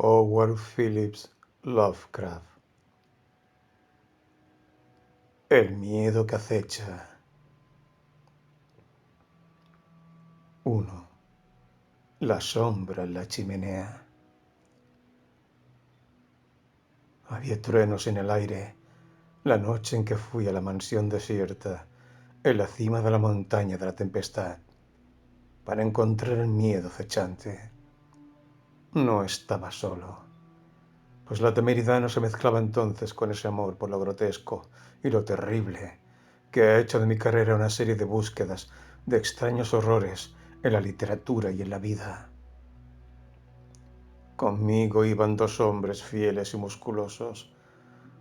Howard Phillips Lovecraft. El miedo que acecha. 1. La sombra en la chimenea. Había truenos en el aire la noche en que fui a la mansión desierta en la cima de la montaña de la tempestad para encontrar el miedo acechante. No estaba solo, pues la temeridad no se mezclaba entonces con ese amor por lo grotesco y lo terrible que ha hecho de mi carrera una serie de búsquedas de extraños horrores en la literatura y en la vida. Conmigo iban 2 hombres fieles y musculosos,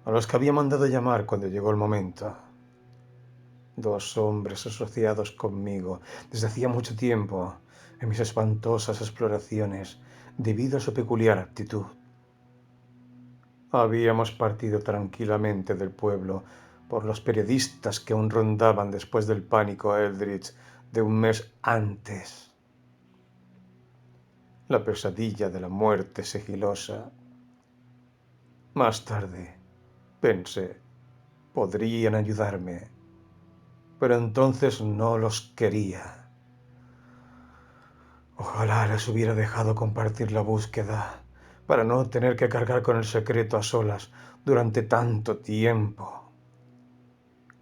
a los que había mandado llamar cuando llegó el momento. 2 hombres asociados conmigo desde hacía mucho tiempo en mis espantosas exploraciones debido a su peculiar aptitud. Habíamos partido tranquilamente del pueblo por los periodistas que aún rondaban después del pánico Eldritch de un mes antes. La pesadilla de la muerte sigilosa. Más tarde, pensé, podrían ayudarme, pero entonces no los quería. Ojalá les hubiera dejado compartir la búsqueda para no tener que cargar con el secreto a solas durante tanto tiempo.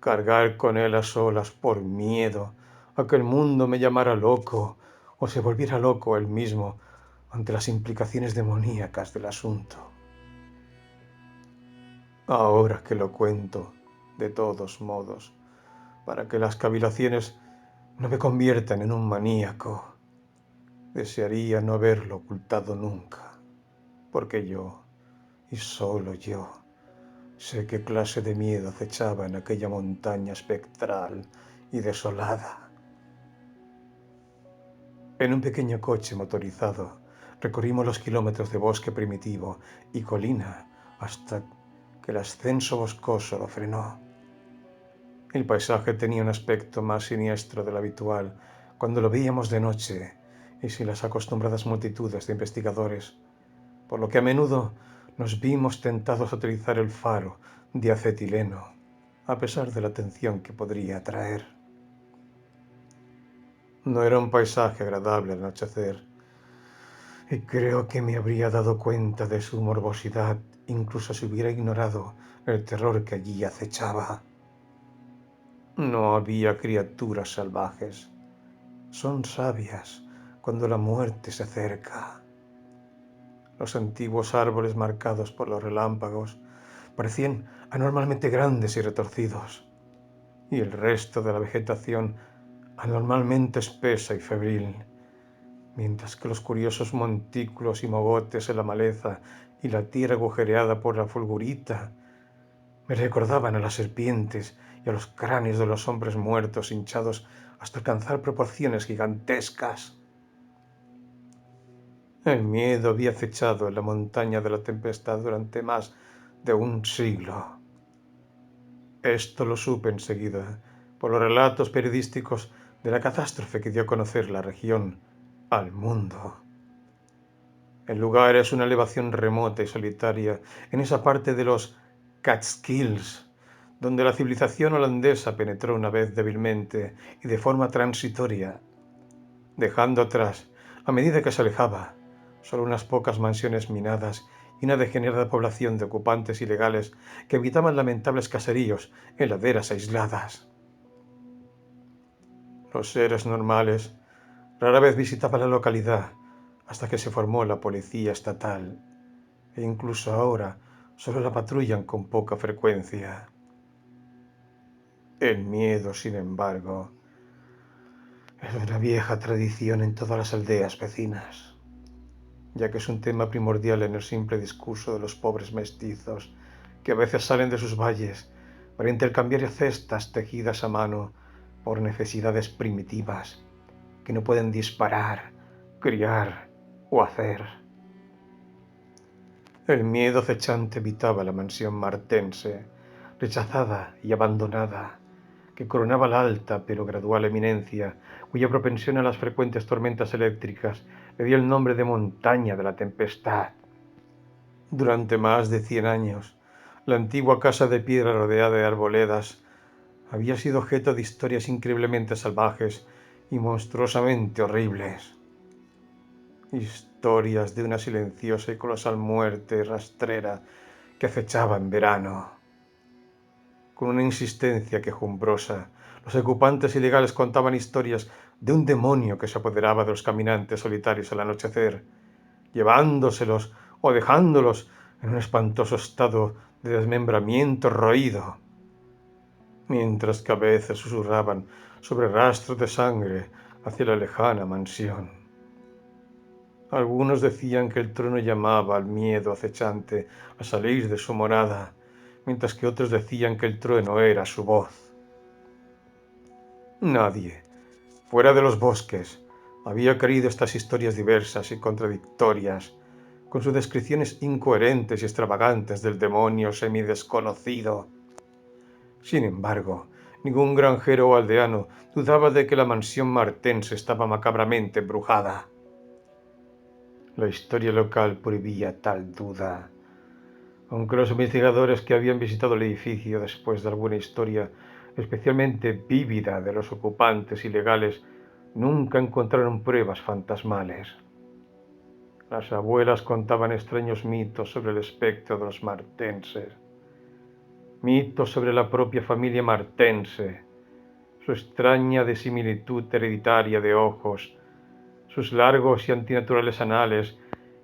Cargar con él a solas por miedo a que el mundo me llamara loco o se volviera loco él mismo ante las implicaciones demoníacas del asunto. Ahora que lo cuento, de todos modos, para que las cavilaciones no me conviertan en un maníaco, desearía no haberlo ocultado nunca, porque yo, y solo yo, sé qué clase de miedo acechaba en aquella montaña espectral y desolada. En un pequeño coche motorizado recorrimos los kilómetros de bosque primitivo y colina hasta que el ascenso boscoso lo frenó. El paisaje tenía un aspecto más siniestro del habitual cuando lo veíamos de noche y sin las acostumbradas multitudes de investigadores, por lo que a menudo nos vimos tentados a utilizar el faro de acetileno, a pesar de la atención que podría atraer. No era un paisaje agradable al anochecer, y creo que me habría dado cuenta de su morbosidad incluso si hubiera ignorado el terror que allí acechaba. No había criaturas salvajes. Son sabias cuando la muerte se acerca. Los antiguos árboles marcados por los relámpagos parecían anormalmente grandes y retorcidos, y el resto de la vegetación anormalmente espesa y febril, mientras que los curiosos montículos y mogotes en la maleza y la tierra agujereada por la fulgurita me recordaban a las serpientes y a los cráneos de los hombres muertos hinchados hasta alcanzar proporciones gigantescas. El miedo había acechado en la montaña de la tempestad durante más de un siglo. Esto lo supe enseguida por los relatos periodísticos de la catástrofe que dio a conocer la región al mundo. El lugar es una elevación remota y solitaria en esa parte de los Catskills, donde la civilización holandesa penetró una vez débilmente y de forma transitoria, dejando atrás, a medida que se alejaba, solo unas pocas mansiones minadas y una degenerada población de ocupantes ilegales que habitaban lamentables caseríos en laderas aisladas. Los seres normales rara vez visitaban la localidad hasta que se formó la policía estatal, e incluso ahora solo la patrullan con poca frecuencia. El miedo, sin embargo, es una vieja tradición en todas las aldeas vecinas, ya que es un tema primordial en el simple discurso de los pobres mestizos que a veces salen de sus valles para intercambiar cestas tejidas a mano por necesidades primitivas que no pueden disparar, criar o hacer. El miedo acechante habitaba la mansión martense, rechazada y abandonada, que coronaba la alta pero gradual eminencia, cuya propensión a las frecuentes tormentas eléctricas le dio el nombre de montaña de la tempestad. Durante más de 100 años, la antigua casa de piedra rodeada de arboledas había sido objeto de historias increíblemente salvajes y monstruosamente horribles. Historias de una silenciosa y colosal muerte rastrera que acechaba en verano. Con una insistencia quejumbrosa, los ocupantes ilegales contaban historias de un demonio que se apoderaba de los caminantes solitarios al anochecer, llevándoselos o dejándolos en un espantoso estado de desmembramiento roído, mientras que a veces susurraban sobre rastros de sangre hacia la lejana mansión. Algunos decían que el trueno llamaba al miedo acechante a salir de su morada, mientras que otros decían que el trueno era su voz. Nadie, fuera de los bosques, había creído estas historias diversas y contradictorias, con sus descripciones incoherentes y extravagantes del demonio semidesconocido. Sin embargo, ningún granjero o aldeano dudaba de que la mansión martense estaba macabramente embrujada. La historia local prohibía tal duda, aunque los investigadores que habían visitado el edificio después de alguna historia especialmente vívida de los ocupantes ilegales nunca encontraron pruebas fantasmales. Las abuelas contaban extraños mitos sobre el espectro de los martenses, mitos sobre la propia familia martense, su extraña desimilitud hereditaria de ojos, sus largos y antinaturales anales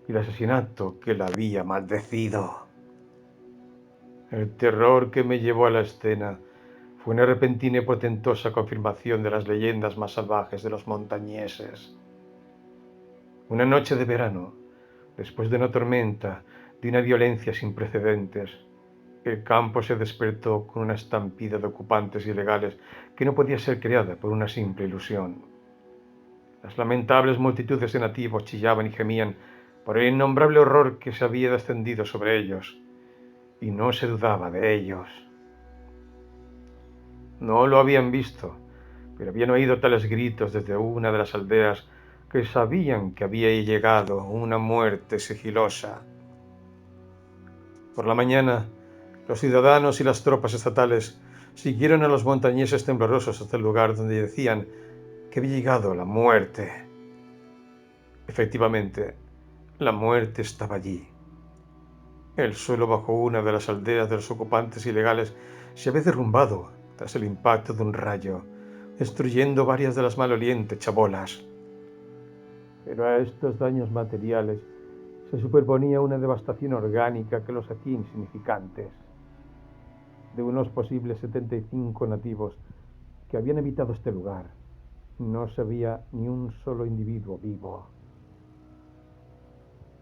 y el asesinato que la había maldecido. El terror que me llevó a la escena fue una repentina y portentosa confirmación de las leyendas más salvajes de los montañeses. Una noche de verano, después de una tormenta, de una violencia sin precedentes, el campo se despertó con una estampida de ocupantes ilegales que no podía ser creada por una simple ilusión. Las lamentables multitudes de nativos chillaban y gemían por el innombrable horror que se había descendido sobre ellos, y no se dudaba de ellos. No lo habían visto, pero habían oído tales gritos desde una de las aldeas que sabían que había llegado una muerte sigilosa. Por la mañana, los ciudadanos y las tropas estatales siguieron a los montañeses temblorosos hasta el lugar donde decían que había llegado la muerte. Efectivamente, la muerte estaba allí. El suelo bajo una de las aldeas de los ocupantes ilegales se había derrumbado tras el impacto de un rayo, destruyendo varias de las malolientes chabolas. Pero a estos daños materiales se superponía una devastación orgánica que los hacía insignificantes. De unos posibles 75 nativos que habían habitado este lugar, no se veía ni un solo individuo vivo.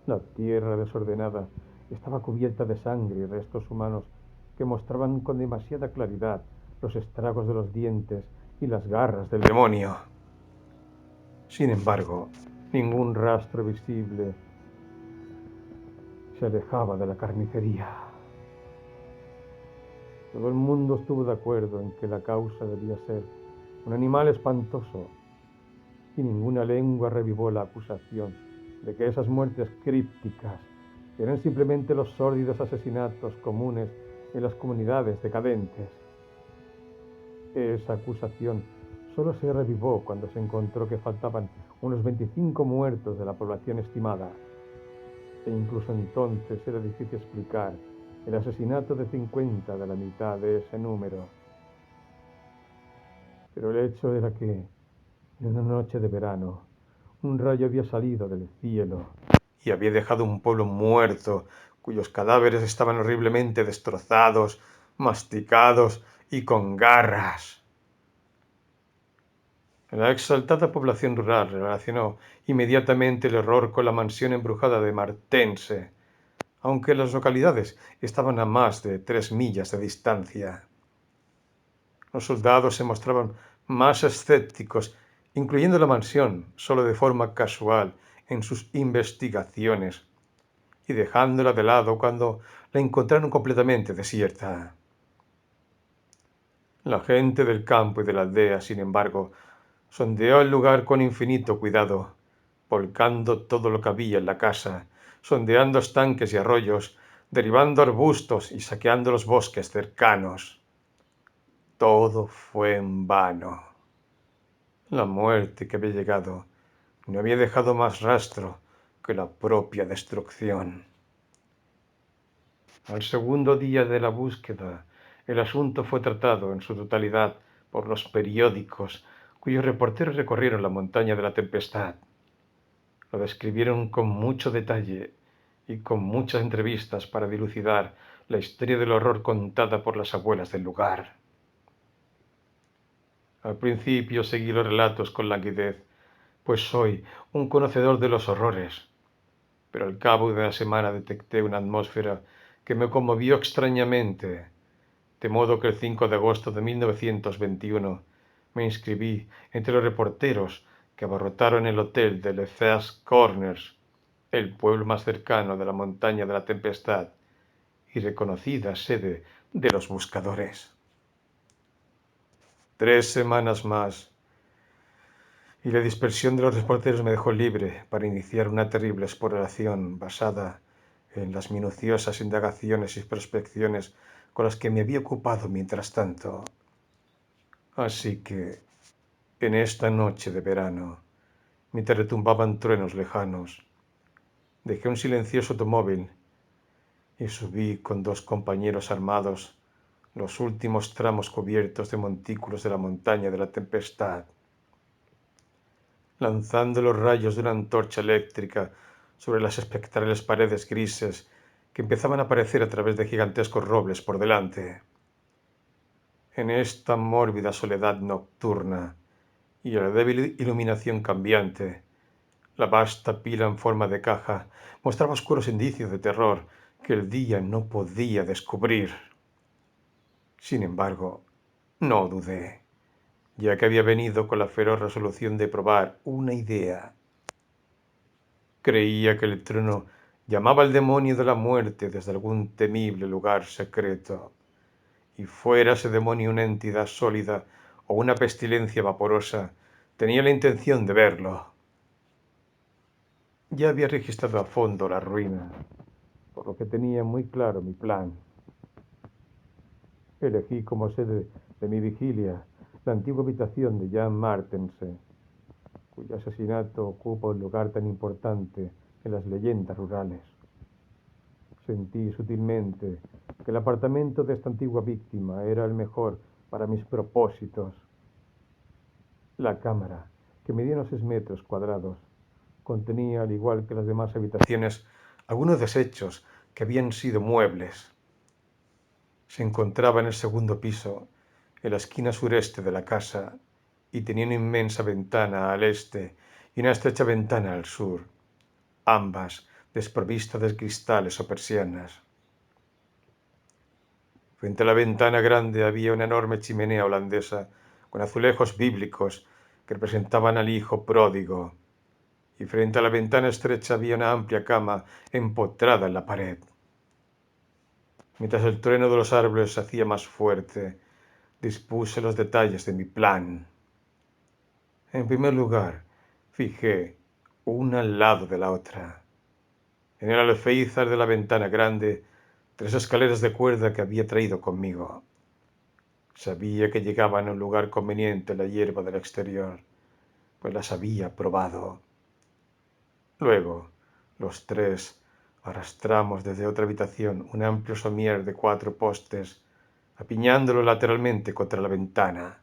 La tierra desordenada estaba cubierta de sangre y restos humanos que mostraban con demasiada claridad los estragos de los dientes y las garras del demonio. Sin embargo, ningún rastro visible se alejaba de la carnicería. Todo el mundo estuvo de acuerdo en que la causa debía ser un animal espantoso, y ninguna lengua revivó la acusación de que esas muertes crípticas eran simplemente los sórdidos asesinatos comunes en las comunidades decadentes. Esa acusación solo se revivó cuando se encontró que faltaban unos 25 muertos de la población estimada, e incluso entonces era difícil explicar el asesinato de 50 de la mitad de ese número. Pero el hecho era que, en una noche de verano, un rayo había salido del cielo y había dejado un pueblo muerto, cuyos cadáveres estaban horriblemente destrozados, masticados y con garras. La exaltada población rural relacionó inmediatamente el horror con la mansión embrujada de Martense, aunque las localidades estaban a más de 3 millas de distancia. Los soldados se mostraban más escépticos, incluyendo la mansión solo de forma casual en sus investigaciones, y dejándola de lado cuando la encontraron completamente desierta. La gente del campo y de la aldea, sin embargo, sondeó el lugar con infinito cuidado, volcando todo lo que había en la casa, sondeando estanques y arroyos, derribando arbustos y saqueando los bosques cercanos. Todo fue en vano. La muerte que había llegado no había dejado más rastro que la propia destrucción. Al segundo día de la búsqueda, el asunto fue tratado en su totalidad por los periódicos, cuyos reporteros recorrieron la montaña de la tempestad. Lo describieron con mucho detalle y con muchas entrevistas para dilucidar la historia del horror contada por las abuelas del lugar. Al principio seguí los relatos con languidez, pues soy un conocedor de los horrores, pero al cabo de una semana detecté una atmósfera que me conmovió extrañamente, de modo que el 5 de agosto de 1921 me inscribí entre los reporteros que abarrotaron el hotel de Le First Corners, el pueblo más cercano de la montaña de la tempestad y reconocida sede de los buscadores. 3 semanas más y la dispersión de los reporteros me dejó libre para iniciar una terrible exploración basada en las minuciosas indagaciones y prospecciones con las que me había ocupado mientras tanto. Así que, en esta noche de verano, mientras retumbaban truenos lejanos, dejé un silencioso automóvil y subí con 2 compañeros armados los últimos tramos cubiertos de montículos de la montaña de la tempestad. Lanzando los rayos de una antorcha eléctrica sobre las espectrales paredes grises que empezaban a aparecer a través de gigantescos robles por delante. En esta mórbida soledad nocturna y a la débil iluminación cambiante, la vasta pila en forma de caja mostraba oscuros indicios de terror que el día no podía descubrir. Sin embargo, no dudé, ya que había venido con la feroz resolución de probar una idea. Creía que el trueno llamaba al demonio de la muerte desde algún temible lugar secreto, y fuera ese demonio una entidad sólida o una pestilencia vaporosa, tenía la intención de verlo. Ya había registrado a fondo la ruina, por lo que tenía muy claro mi plan. Elegí como sede de mi vigilia la antigua habitación de Jan Martensen, cuyo asesinato ocupa un lugar tan importante en las leyendas rurales. Sentí sutilmente que el apartamento de esta antigua víctima era el mejor para mis propósitos. La cámara, que medía unos 6 metros cuadrados, contenía, al igual que las demás habitaciones, algunos desechos que habían sido muebles. Se encontraba en el segundo piso, en la esquina sureste de la casa, y tenía una inmensa ventana al este y una estrecha ventana al sur, ambas desprovistas de cristales o persianas. Frente a la ventana grande había una enorme chimenea holandesa con azulejos bíblicos que representaban al hijo pródigo, y frente a la ventana estrecha había una amplia cama empotrada en la pared. Mientras el trueno de los árboles se hacía más fuerte, dispuse los detalles de mi plan. En primer lugar, fijé una al lado de la otra, en el alféizar de la ventana grande, 3 escaleras de cuerda que había traído conmigo. Sabía que llegaban a un lugar conveniente la hierba del exterior, pues las había probado. Luego, los tres arrastramos desde otra habitación un amplio somier de 4 postes, apiñándolo lateralmente contra la ventana.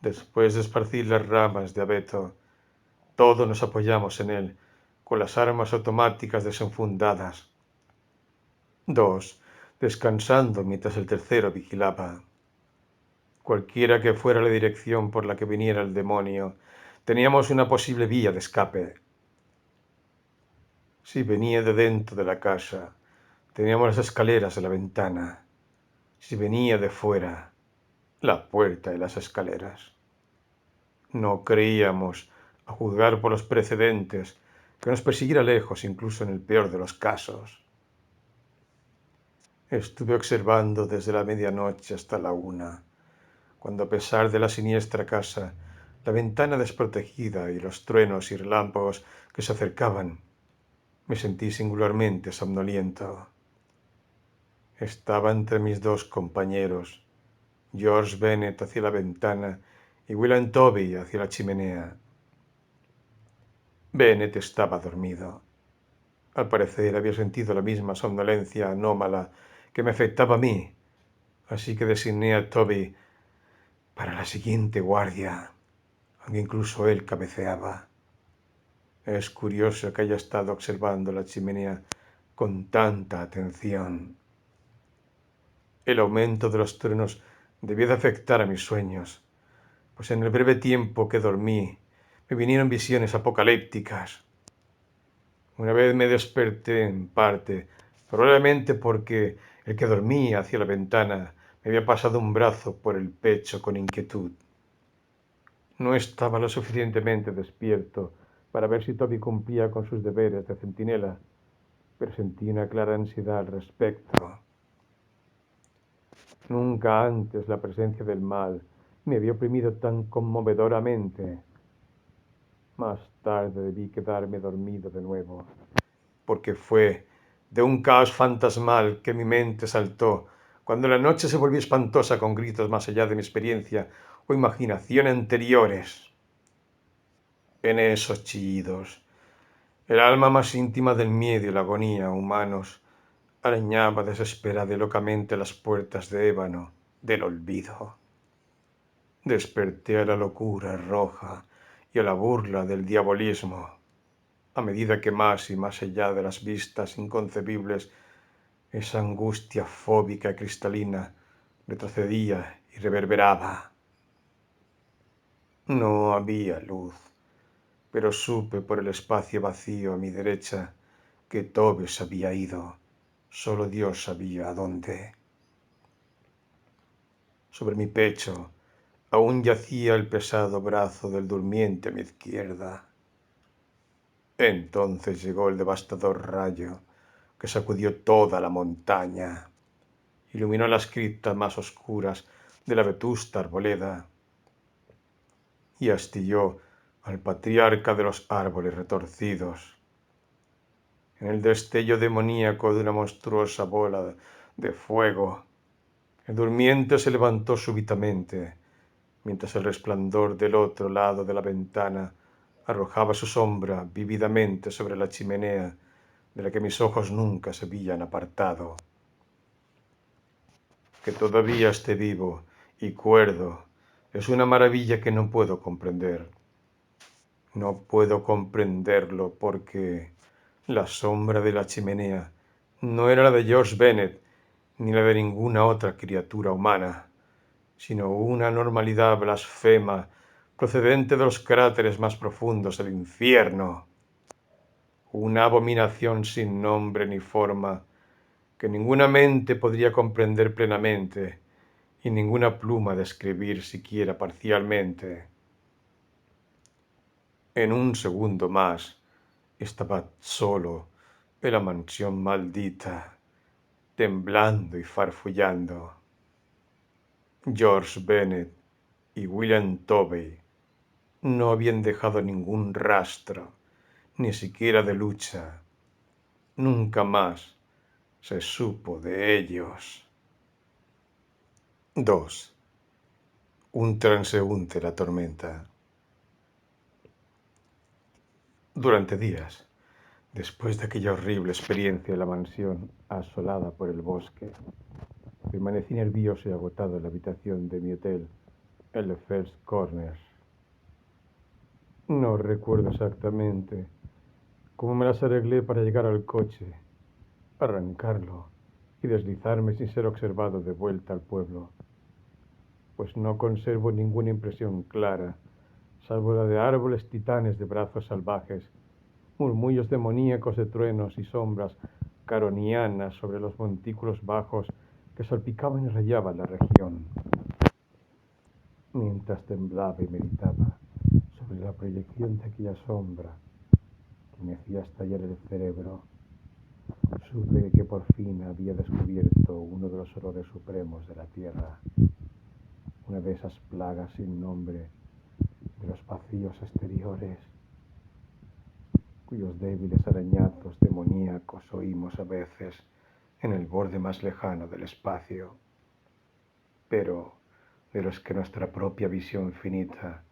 Después de esparcir las ramas de abeto, todos nos apoyamos en él, con las armas automáticas desenfundadas. 2, descansando mientras el tercero vigilaba. Cualquiera que fuera la dirección por la que viniera el demonio, teníamos una posible vía de escape. Si venía de dentro de la casa, teníamos las escaleras de la ventana. Si venía de fuera, la puerta y las escaleras. No creíamos, a juzgar por los precedentes, que nos persiguiera lejos, incluso en el peor de los casos. Estuve observando desde la medianoche hasta la 1, cuando a pesar de la siniestra casa, la ventana desprotegida y los truenos y relámpagos que se acercaban, Me sentí singularmente somnoliento. Estaba entre mis dos compañeros, George Bennet hacia la ventana y William Toby hacia la chimenea. Bennet estaba dormido. Al parecer había sentido la misma somnolencia anómala que me afectaba a mí, así que designé a Toby para la siguiente guardia, aunque incluso él cabeceaba. Es curioso que haya estado observando la chimenea con tanta atención. El aumento de los truenos debió de afectar a mis sueños, pues en el breve tiempo que dormí me vinieron visiones apocalípticas. Una vez me desperté en parte, probablemente porque el que dormía hacia la ventana me había pasado un brazo por el pecho con inquietud. No estaba lo suficientemente despierto para ver si Toby cumplía con sus deberes de centinela, pero sentí una clara ansiedad al respecto. Nunca antes la presencia del mal me había oprimido tan conmovedoramente. Más tarde debí quedarme dormido de nuevo, porque fue de un caos fantasmal que mi mente saltó cuando la noche se volvió espantosa con gritos más allá de mi experiencia o imaginación anteriores. En esos chillidos, el alma más íntima del miedo y la agonía humanos arañaba desesperada y locamente las puertas de ébano del olvido. Desperté a la locura roja y a la burla del diabolismo, a medida que más y más allá de las vistas inconcebibles, esa angustia fóbica y cristalina retrocedía y reverberaba. No había luz, pero supe por el espacio vacío a mi derecha que Toby se había ido. Solo Dios sabía a dónde. Sobre mi pecho aún yacía el pesado brazo del durmiente a mi izquierda. Entonces llegó el devastador rayo que sacudió toda la montaña, iluminó las criptas más oscuras de la vetusta arboleda y astilló al patriarca de los árboles retorcidos. En el destello demoníaco de una monstruosa bola de fuego, el durmiente se levantó súbitamente, mientras el resplandor del otro lado de la ventana arrojaba su sombra vívidamente sobre la chimenea de la que mis ojos nunca se habían apartado. Que todavía esté vivo y cuerdo es una maravilla que no puedo comprender. No puedo comprenderlo porque la sombra de la chimenea no era la de George Bennet ni la de ninguna otra criatura humana, sino una normalidad blasfema procedente de los cráteres más profundos del infierno, una abominación sin nombre ni forma que ninguna mente podría comprender plenamente y ninguna pluma describir siquiera parcialmente. En un segundo más estaba solo en la mansión maldita, temblando y farfullando. George Bennet y William Toby no habían dejado ningún rastro, ni siquiera de lucha. Nunca más se supo de ellos. 2. Un transeúnte la tormenta. Durante días, después de aquella horrible experiencia en la mansión asolada por el bosque, permanecí nervioso y agotado en la habitación de mi hotel, el First Corners. No recuerdo exactamente cómo me las arreglé para llegar al coche, arrancarlo y deslizarme sin ser observado de vuelta al pueblo, pues no conservo ninguna impresión clara, salvo la de árboles titanes de brazos salvajes, murmullos demoníacos de truenos y sombras caronianas sobre los montículos bajos que salpicaban y rayaban la región. Mientras temblaba y meditaba sobre la proyección de aquella sombra que me hacía estallar el cerebro, supe que por fin había descubierto uno de los horrores supremos de la tierra, una de esas plagas sin nombre de los vacíos exteriores. cuyos débiles arañazos demoníacos oímos a veces en el borde más lejano del espacio, pero de los que nuestra propia visión finita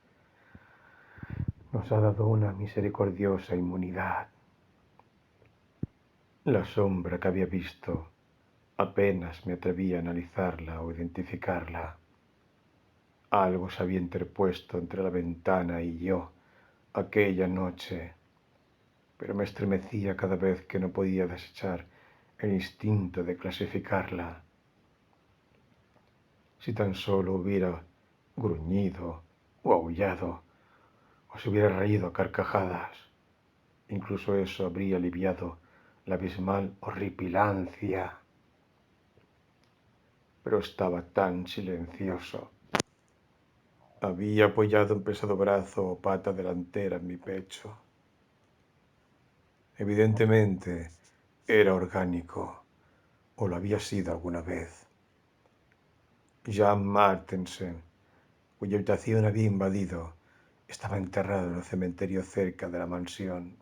nos ha dado una misericordiosa inmunidad. La sombra que había visto apenas me atrevía a analizarla o identificarla. Algo se había interpuesto entre la ventana y yo aquella noche, pero me estremecía cada vez que no podía desechar el instinto de clasificarla. Si tan solo hubiera gruñido o aullado, o se hubiera reído a carcajadas, incluso eso habría aliviado la abismal horripilancia. Pero estaba tan silencioso. Había apoyado un pesado brazo o pata delantera en mi pecho. Evidentemente era orgánico, o lo había sido alguna vez. Jan Martensen, cuya habitación había invadido, estaba enterrado en un cementerio cerca de la mansión.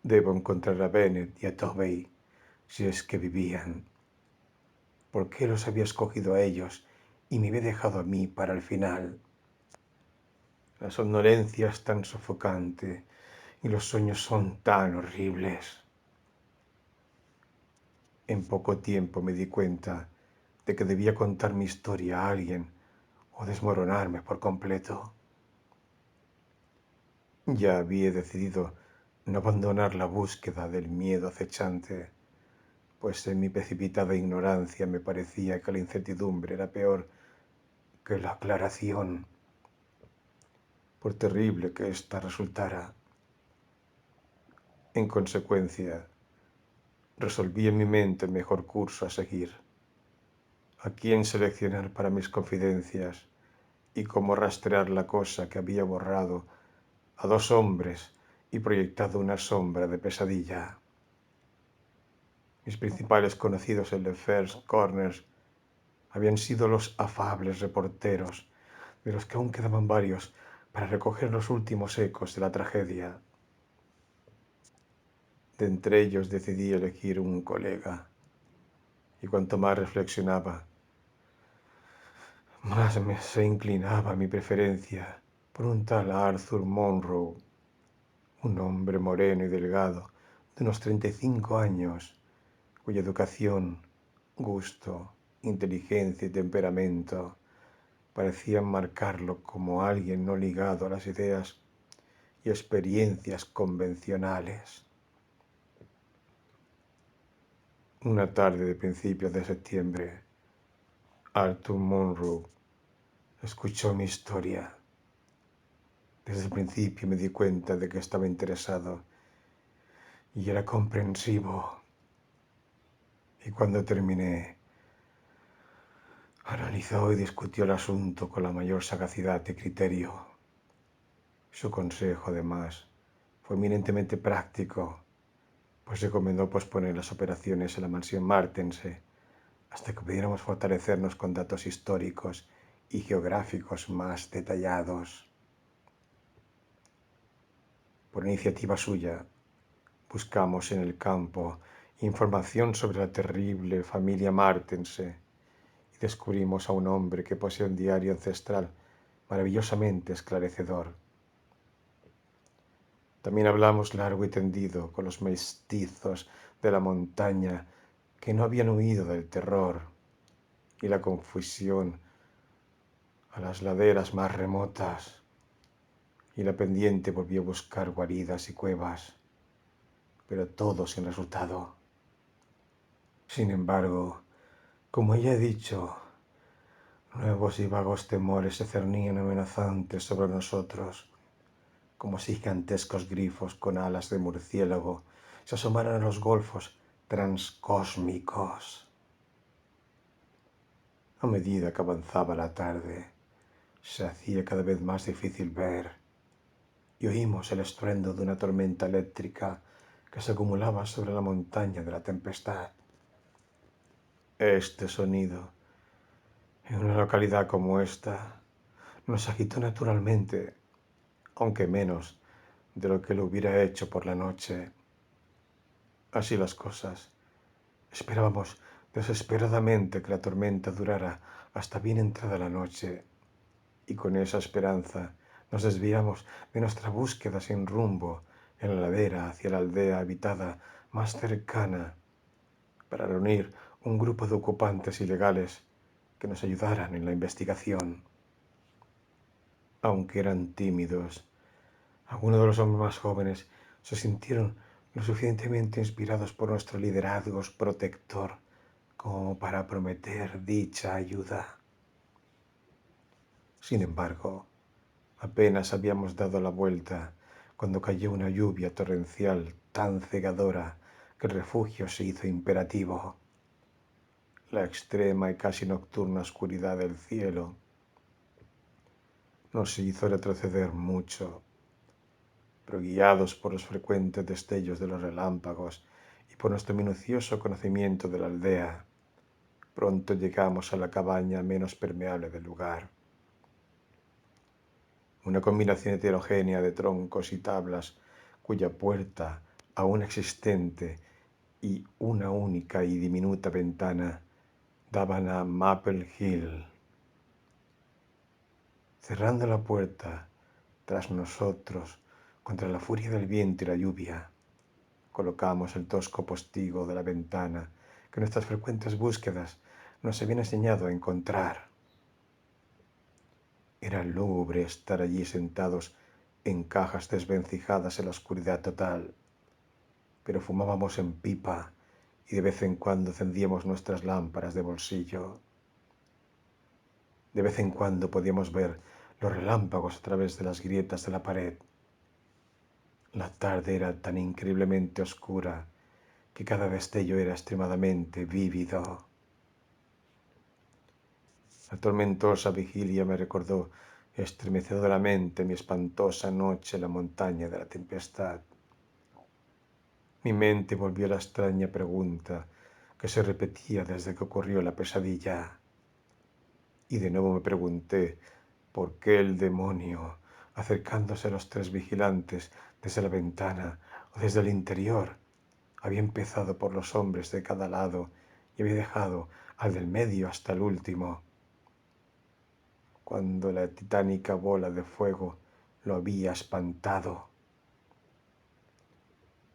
Debo encontrar a Bennett y a Tobey, si es que vivían. ¿Por qué los había escogido a ellos y me había dejado a mí para el final? La somnolencia es tan sofocante y los sueños son tan horribles. En poco tiempo me di cuenta de que debía contar mi historia a alguien o desmoronarme por completo. Ya había decidido no abandonar la búsqueda del miedo acechante, pues en mi precipitada ignorancia me parecía que la incertidumbre era peor que la aclaración, por terrible que ésta resultara. En consecuencia, resolví en mi mente el mejor curso a seguir, a quién seleccionar para mis confidencias y cómo rastrear la cosa que había borrado a dos hombres y proyectado una sombra de pesadilla. Mis principales conocidos en The First Corners habían sido los afables reporteros, de los que aún quedaban varios para recoger los últimos ecos de la tragedia. De entre ellos decidí elegir un colega, y cuanto más reflexionaba, más se inclinaba mi preferencia por un tal Arthur Monroe, un hombre moreno y delgado, de unos 35 años, cuya educación, gusto, inteligencia y temperamento parecían marcarlo como alguien no ligado a las ideas y experiencias convencionales. Una tarde de principios de septiembre, Arthur Monroe escuchó mi historia. Desde el principio me di cuenta de que estaba interesado y era comprensivo. Y cuando terminé, analizó y discutió el asunto con la mayor sagacidad y criterio. Su consejo, además, fue eminentemente práctico, pues recomendó posponer las operaciones en la mansión Martense hasta que pudiéramos fortalecernos con datos históricos y geográficos más detallados. Por iniciativa suya, buscamos en el campo información sobre la terrible familia Martense y descubrimos a un hombre que posee un diario ancestral maravillosamente esclarecedor. También hablamos largo y tendido con los mestizos de la montaña que no habían huido del terror y la confusión a las laderas más remotas, y la pendiente volvió a buscar guaridas y cuevas, pero todo sin resultado. Sin embargo, como ya he dicho, nuevos y vagos temores se cernían amenazantes sobre nosotros, como si gigantescos grifos con alas de murciélago se asomaran a los golfos transcósmicos. A medida que avanzaba la tarde, se hacía cada vez más difícil ver, y oímos el estruendo de una tormenta eléctrica que se acumulaba sobre la montaña de la tempestad. Este sonido, en una localidad como esta, nos agitó naturalmente, aunque menos de lo que lo hubiera hecho por la noche. Así las cosas. Esperábamos desesperadamente que la tormenta durara hasta bien entrada la noche, y con esa esperanza nos desviamos de nuestra búsqueda sin rumbo en la ladera hacia la aldea habitada más cercana para reunir un grupo de ocupantes ilegales que nos ayudaran en la investigación. Aunque eran tímidos, algunos de los hombres más jóvenes se sintieron lo suficientemente inspirados por nuestro liderazgo protector como para prometer dicha ayuda. Sin embargo, apenas habíamos dado la vuelta cuando cayó una lluvia torrencial tan cegadora que el refugio se hizo imperativo. La extrema y casi nocturna oscuridad del cielo nos hizo retroceder mucho, pero guiados por los frecuentes destellos de los relámpagos y por nuestro minucioso conocimiento de la aldea, pronto llegamos a la cabaña menos permeable del lugar. Una combinación heterogénea de troncos y tablas cuya puerta, aún existente, y una única y diminuta ventana daban a Maple Hill. Cerrando la puerta tras nosotros contra la furia del viento y la lluvia, colocamos el tosco postigo de la ventana que nuestras frecuentes búsquedas nos habían enseñado a encontrar. Era lúgubre estar allí sentados en cajas desvencijadas en la oscuridad total, pero fumábamos en pipa y de vez en cuando encendíamos nuestras lámparas de bolsillo. De vez en cuando podíamos ver los relámpagos a través de las grietas de la pared. La tarde era tan increíblemente oscura que cada destello era extremadamente vívido. La tormentosa vigilia me recordó estremecedoramente mi espantosa noche en la montaña de la tempestad. Mi mente volvió a la extraña pregunta que se repetía desde que ocurrió la pesadilla. Y de nuevo me pregunté por qué el demonio, acercándose a los tres vigilantes desde la ventana o desde el interior, había empezado por los hombres de cada lado y había dejado al del medio hasta el último, cuando la titánica bola de fuego lo había espantado.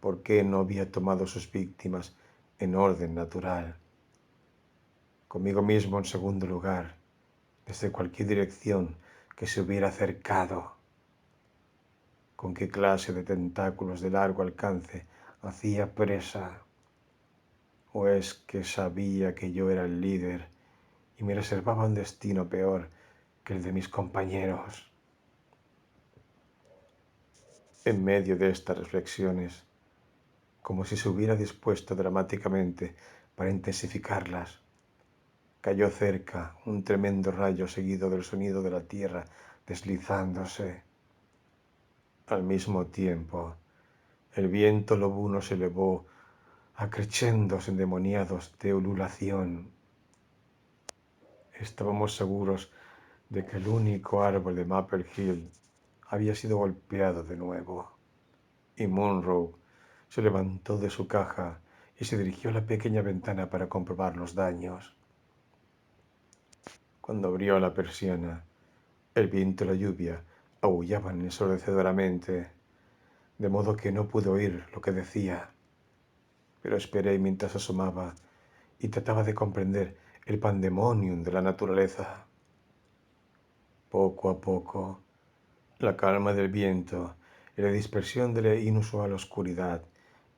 ¿Por qué no había tomado sus víctimas en orden natural? Conmigo mismo en segundo lugar, desde cualquier dirección que se hubiera acercado. ¿Con qué clase de tentáculos de largo alcance hacía presa? ¿O es que sabía que yo era el líder y me reservaba un destino peor que el de mis compañeros? En medio de estas reflexiones, como si se hubiera dispuesto dramáticamente para intensificarlas, cayó cerca un tremendo rayo seguido del sonido de la tierra deslizándose. Al mismo tiempo, el viento lobuno se elevó a crescendos endemoniados de ululación. Estábamos seguros de que el único árbol de Maple Hill había sido golpeado de nuevo, y Munro se levantó de su caja y se dirigió a la pequeña ventana para comprobar los daños. Cuando abrió la persiana, el viento y la lluvia aullaban ensordecedoramente, de modo que no pude oír lo que decía, pero esperé mientras asomaba y trataba de comprender el pandemonium de la naturaleza. Poco a poco, la calma del viento y la dispersión de la inusual oscuridad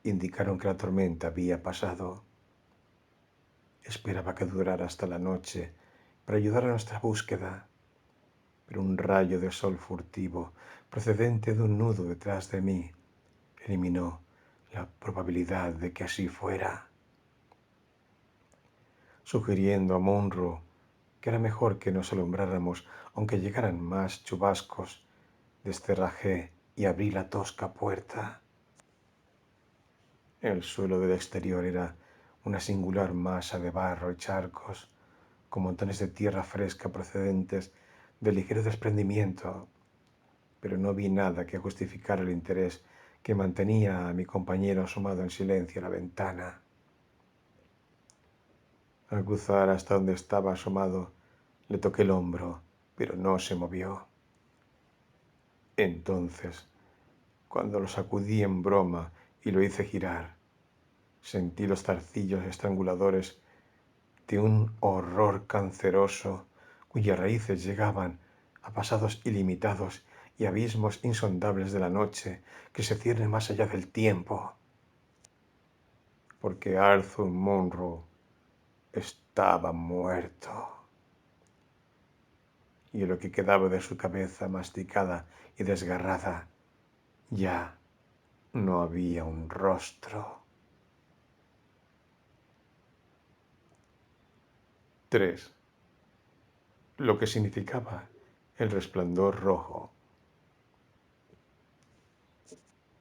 indicaron que la tormenta había pasado. Esperaba que durara hasta la noche para ayudar a nuestra búsqueda, pero un rayo de sol furtivo procedente de un nudo detrás de mí eliminó la probabilidad de que así fuera, sugiriendo a Monroe que era mejor que nos alumbráramos aunque llegaran más chubascos. Descerrajé y abrí la tosca puerta. El suelo del exterior era una singular masa de barro y charcos, con montones de tierra fresca procedentes de ligero desprendimiento. pero no vi nada que justificara el interés que mantenía a mi compañero asomado en silencio a la ventana. Al cruzar hasta donde estaba asomado, le toqué el hombro, pero no se movió. Entonces, cuando lo sacudí en broma y lo hice girar, sentí los zarcillos estranguladores de un horror canceroso cuyas raíces llegaban a pasados ilimitados y abismos insondables de la noche que se cierne más allá del tiempo. Porque Arthur Monroe estaba muerto. Y lo que quedaba de su cabeza masticada y desgarrada, ya no había un rostro. 3. Lo que significaba el resplandor rojo.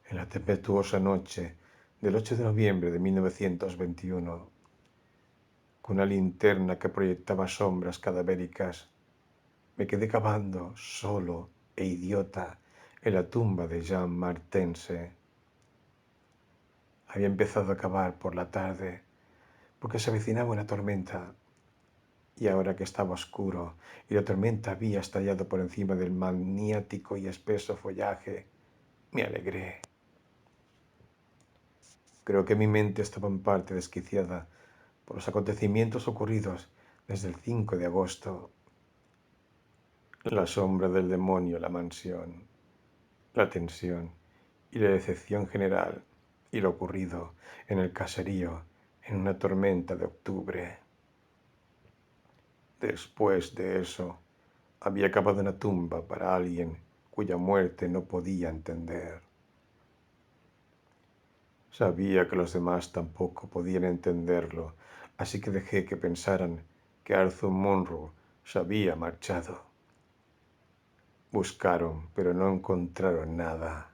En la tempestuosa noche del 8 de noviembre de 1921, con una linterna que proyectaba sombras cadavéricas, me quedé cavando, solo e idiota, en la tumba de Jean Martense. Había empezado a cavar por la tarde, porque se avecinaba una tormenta, y ahora que estaba oscuro y la tormenta había estallado por encima del maniático y espeso follaje, me alegré. Creo que mi mente estaba en parte desquiciada por los acontecimientos ocurridos desde el 5 de agosto. La sombra del demonio, la mansión, la tensión y la decepción general, y lo ocurrido en el caserío en una tormenta de octubre. Después de eso, había cavado una tumba para alguien cuya muerte no podía entender. Sabía que los demás tampoco podían entenderlo, así que dejé que pensaran que Arthur Monroe se había marchado. Buscaron, pero no encontraron nada.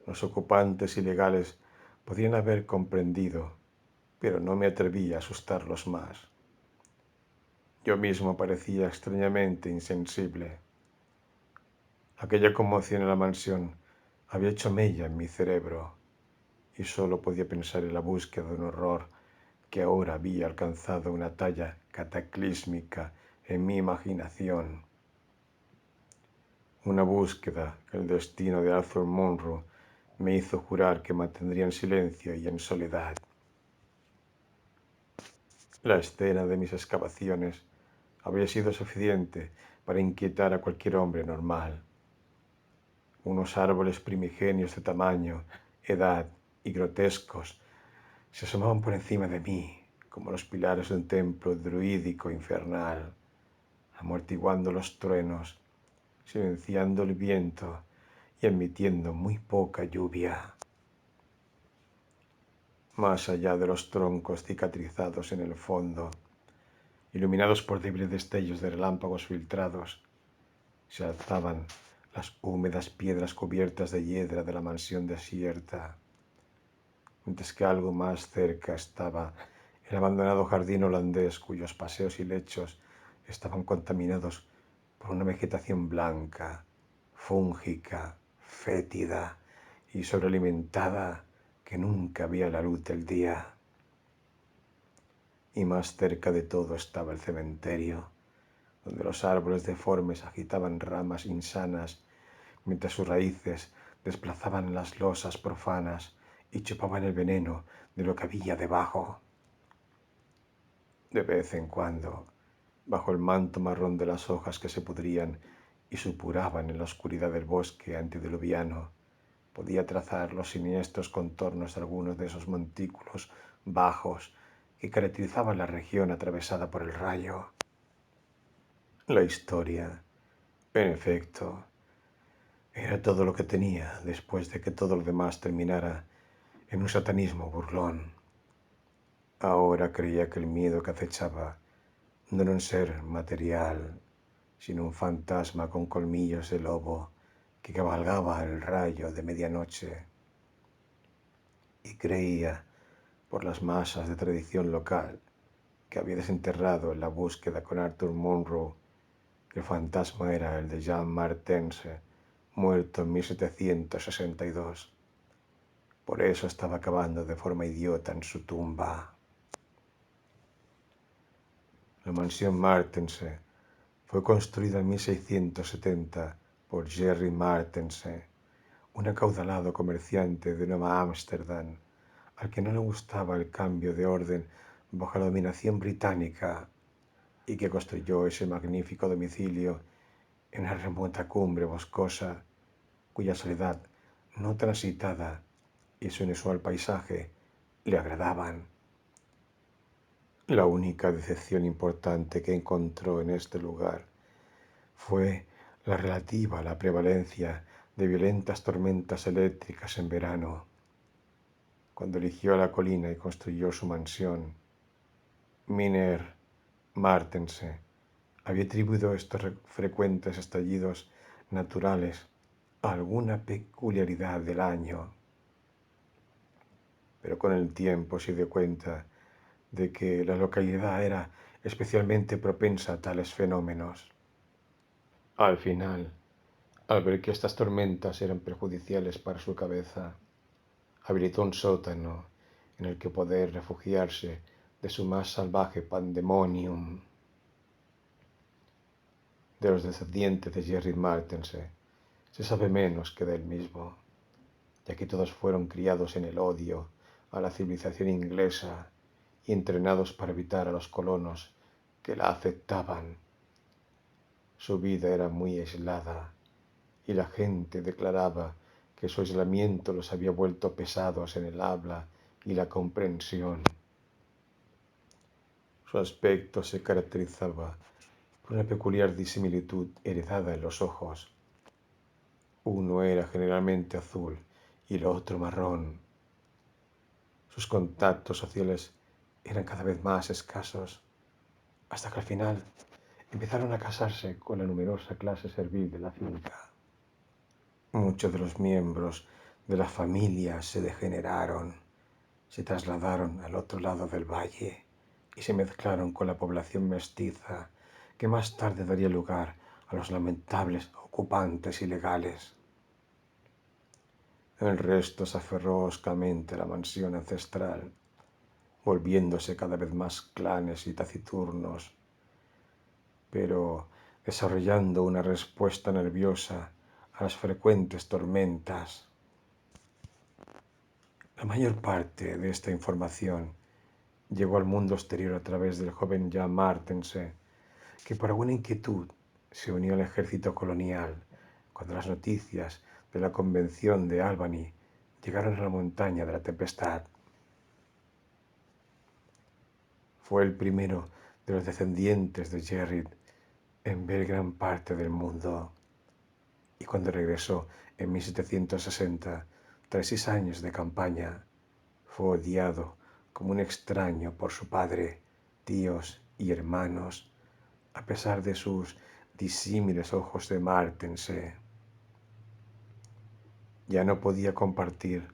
Los ocupantes ilegales podían haber comprendido, pero no me atreví a asustarlos más. Yo mismo parecía extrañamente insensible. Aquella conmoción en la mansión había hecho mella en mi cerebro y solo podía pensar en la búsqueda de un horror que ahora había alcanzado una talla cataclísmica en mi imaginación. Una búsqueda que el destino de Arthur Monroe me hizo jurar que mantendría en silencio y en soledad. La escena de mis excavaciones habría sido suficiente para inquietar a cualquier hombre normal. Unos árboles primigenios de tamaño, edad y grotescos se asomaban por encima de mí, como los pilares de un templo druídico infernal, amortiguando los truenos, silenciando el viento y emitiendo muy poca lluvia. Más allá de los troncos cicatrizados en el fondo, iluminados por débiles destellos de relámpagos filtrados, se alzaban las húmedas piedras cubiertas de hiedra de la mansión desierta, mientras que algo más cerca estaba el abandonado jardín holandés cuyos paseos y lechos estaban contaminados por una vegetación blanca, fúngica, fétida y sobrealimentada que nunca veía la luz del día. Y más cerca de todo estaba el cementerio, donde los árboles deformes agitaban ramas insanas, mientras sus raíces desplazaban las losas profanas y chupaban el veneno de lo que había debajo. De vez en cuando, bajo el manto marrón de las hojas que se pudrían y supuraban en la oscuridad del bosque antediluviano, podía trazar los siniestros contornos de algunos de esos montículos bajos que caracterizaban la región atravesada por el rayo. La historia, en efecto, era todo lo que tenía después de que todo lo demás terminara en un satanismo burlón. Ahora creía que el miedo que acechaba no era un ser material, sino un fantasma con colmillos de lobo que cabalgaba el rayo de medianoche. Y creía, por las masas de tradición local que había desenterrado en la búsqueda con Arthur Monroe, que el fantasma era el de Jean Martense, muerto en 1762. Por eso estaba cavando de forma idiota en su tumba. La mansión Martense fue construida en 1670 por Jerry Martense, un acaudalado comerciante de Nueva Ámsterdam, al que no le gustaba el cambio de orden bajo la dominación británica y que construyó ese magnífico domicilio en una remota cumbre boscosa cuya soledad no transitada y su inusual paisaje le agradaban. La única decepción importante que encontró en este lugar fue la relativa a la prevalencia de violentas tormentas eléctricas en verano. Cuando eligió la colina y construyó su mansión, Miner Martense había atribuido estos frecuentes estallidos naturales a alguna peculiaridad del año, pero con el tiempo se dio cuenta de que la localidad era especialmente propensa a tales fenómenos. Al final, al ver que estas tormentas eran perjudiciales para su cabeza, habilitó un sótano en el que poder refugiarse de su más salvaje pandemonium. De los descendientes de Jerry Martense se sabe menos que de él mismo, ya que todos fueron criados en el odio a la civilización inglesa y entrenados para evitar a los colonos que la aceptaban. Su vida era muy aislada y la gente declaraba que su aislamiento los había vuelto pesados en el habla y la comprensión. Su aspecto se caracterizaba por una peculiar disimilitud heredada en los ojos. Uno era generalmente azul y el otro marrón. Sus contactos sociales eran cada vez más escasos, hasta que al final empezaron a casarse con la numerosa clase servil de la finca. Muchos de los miembros de la familia se degeneraron, se trasladaron al otro lado del valle y se mezclaron con la población mestiza que más tarde daría lugar a los lamentables ocupantes ilegales. El resto se aferró hoscamente a la mansión ancestral, volviéndose cada vez más clanes y taciturnos, pero desarrollando una respuesta nerviosa a las frecuentes tormentas. La mayor parte de esta información llegó al mundo exterior a través del joven Jan Martense, que por alguna inquietud se unió al ejército colonial cuando las noticias de la Convención de Albany llegaron a la montaña de la tempestad. Fue el primero de los descendientes de Jerry en ver gran parte del mundo, y cuando regresó en 1760, tras 6 años de campaña, fue odiado como un extraño por su padre, tíos y hermanos, a pesar de sus disímiles ojos de Martense. Ya no podía compartir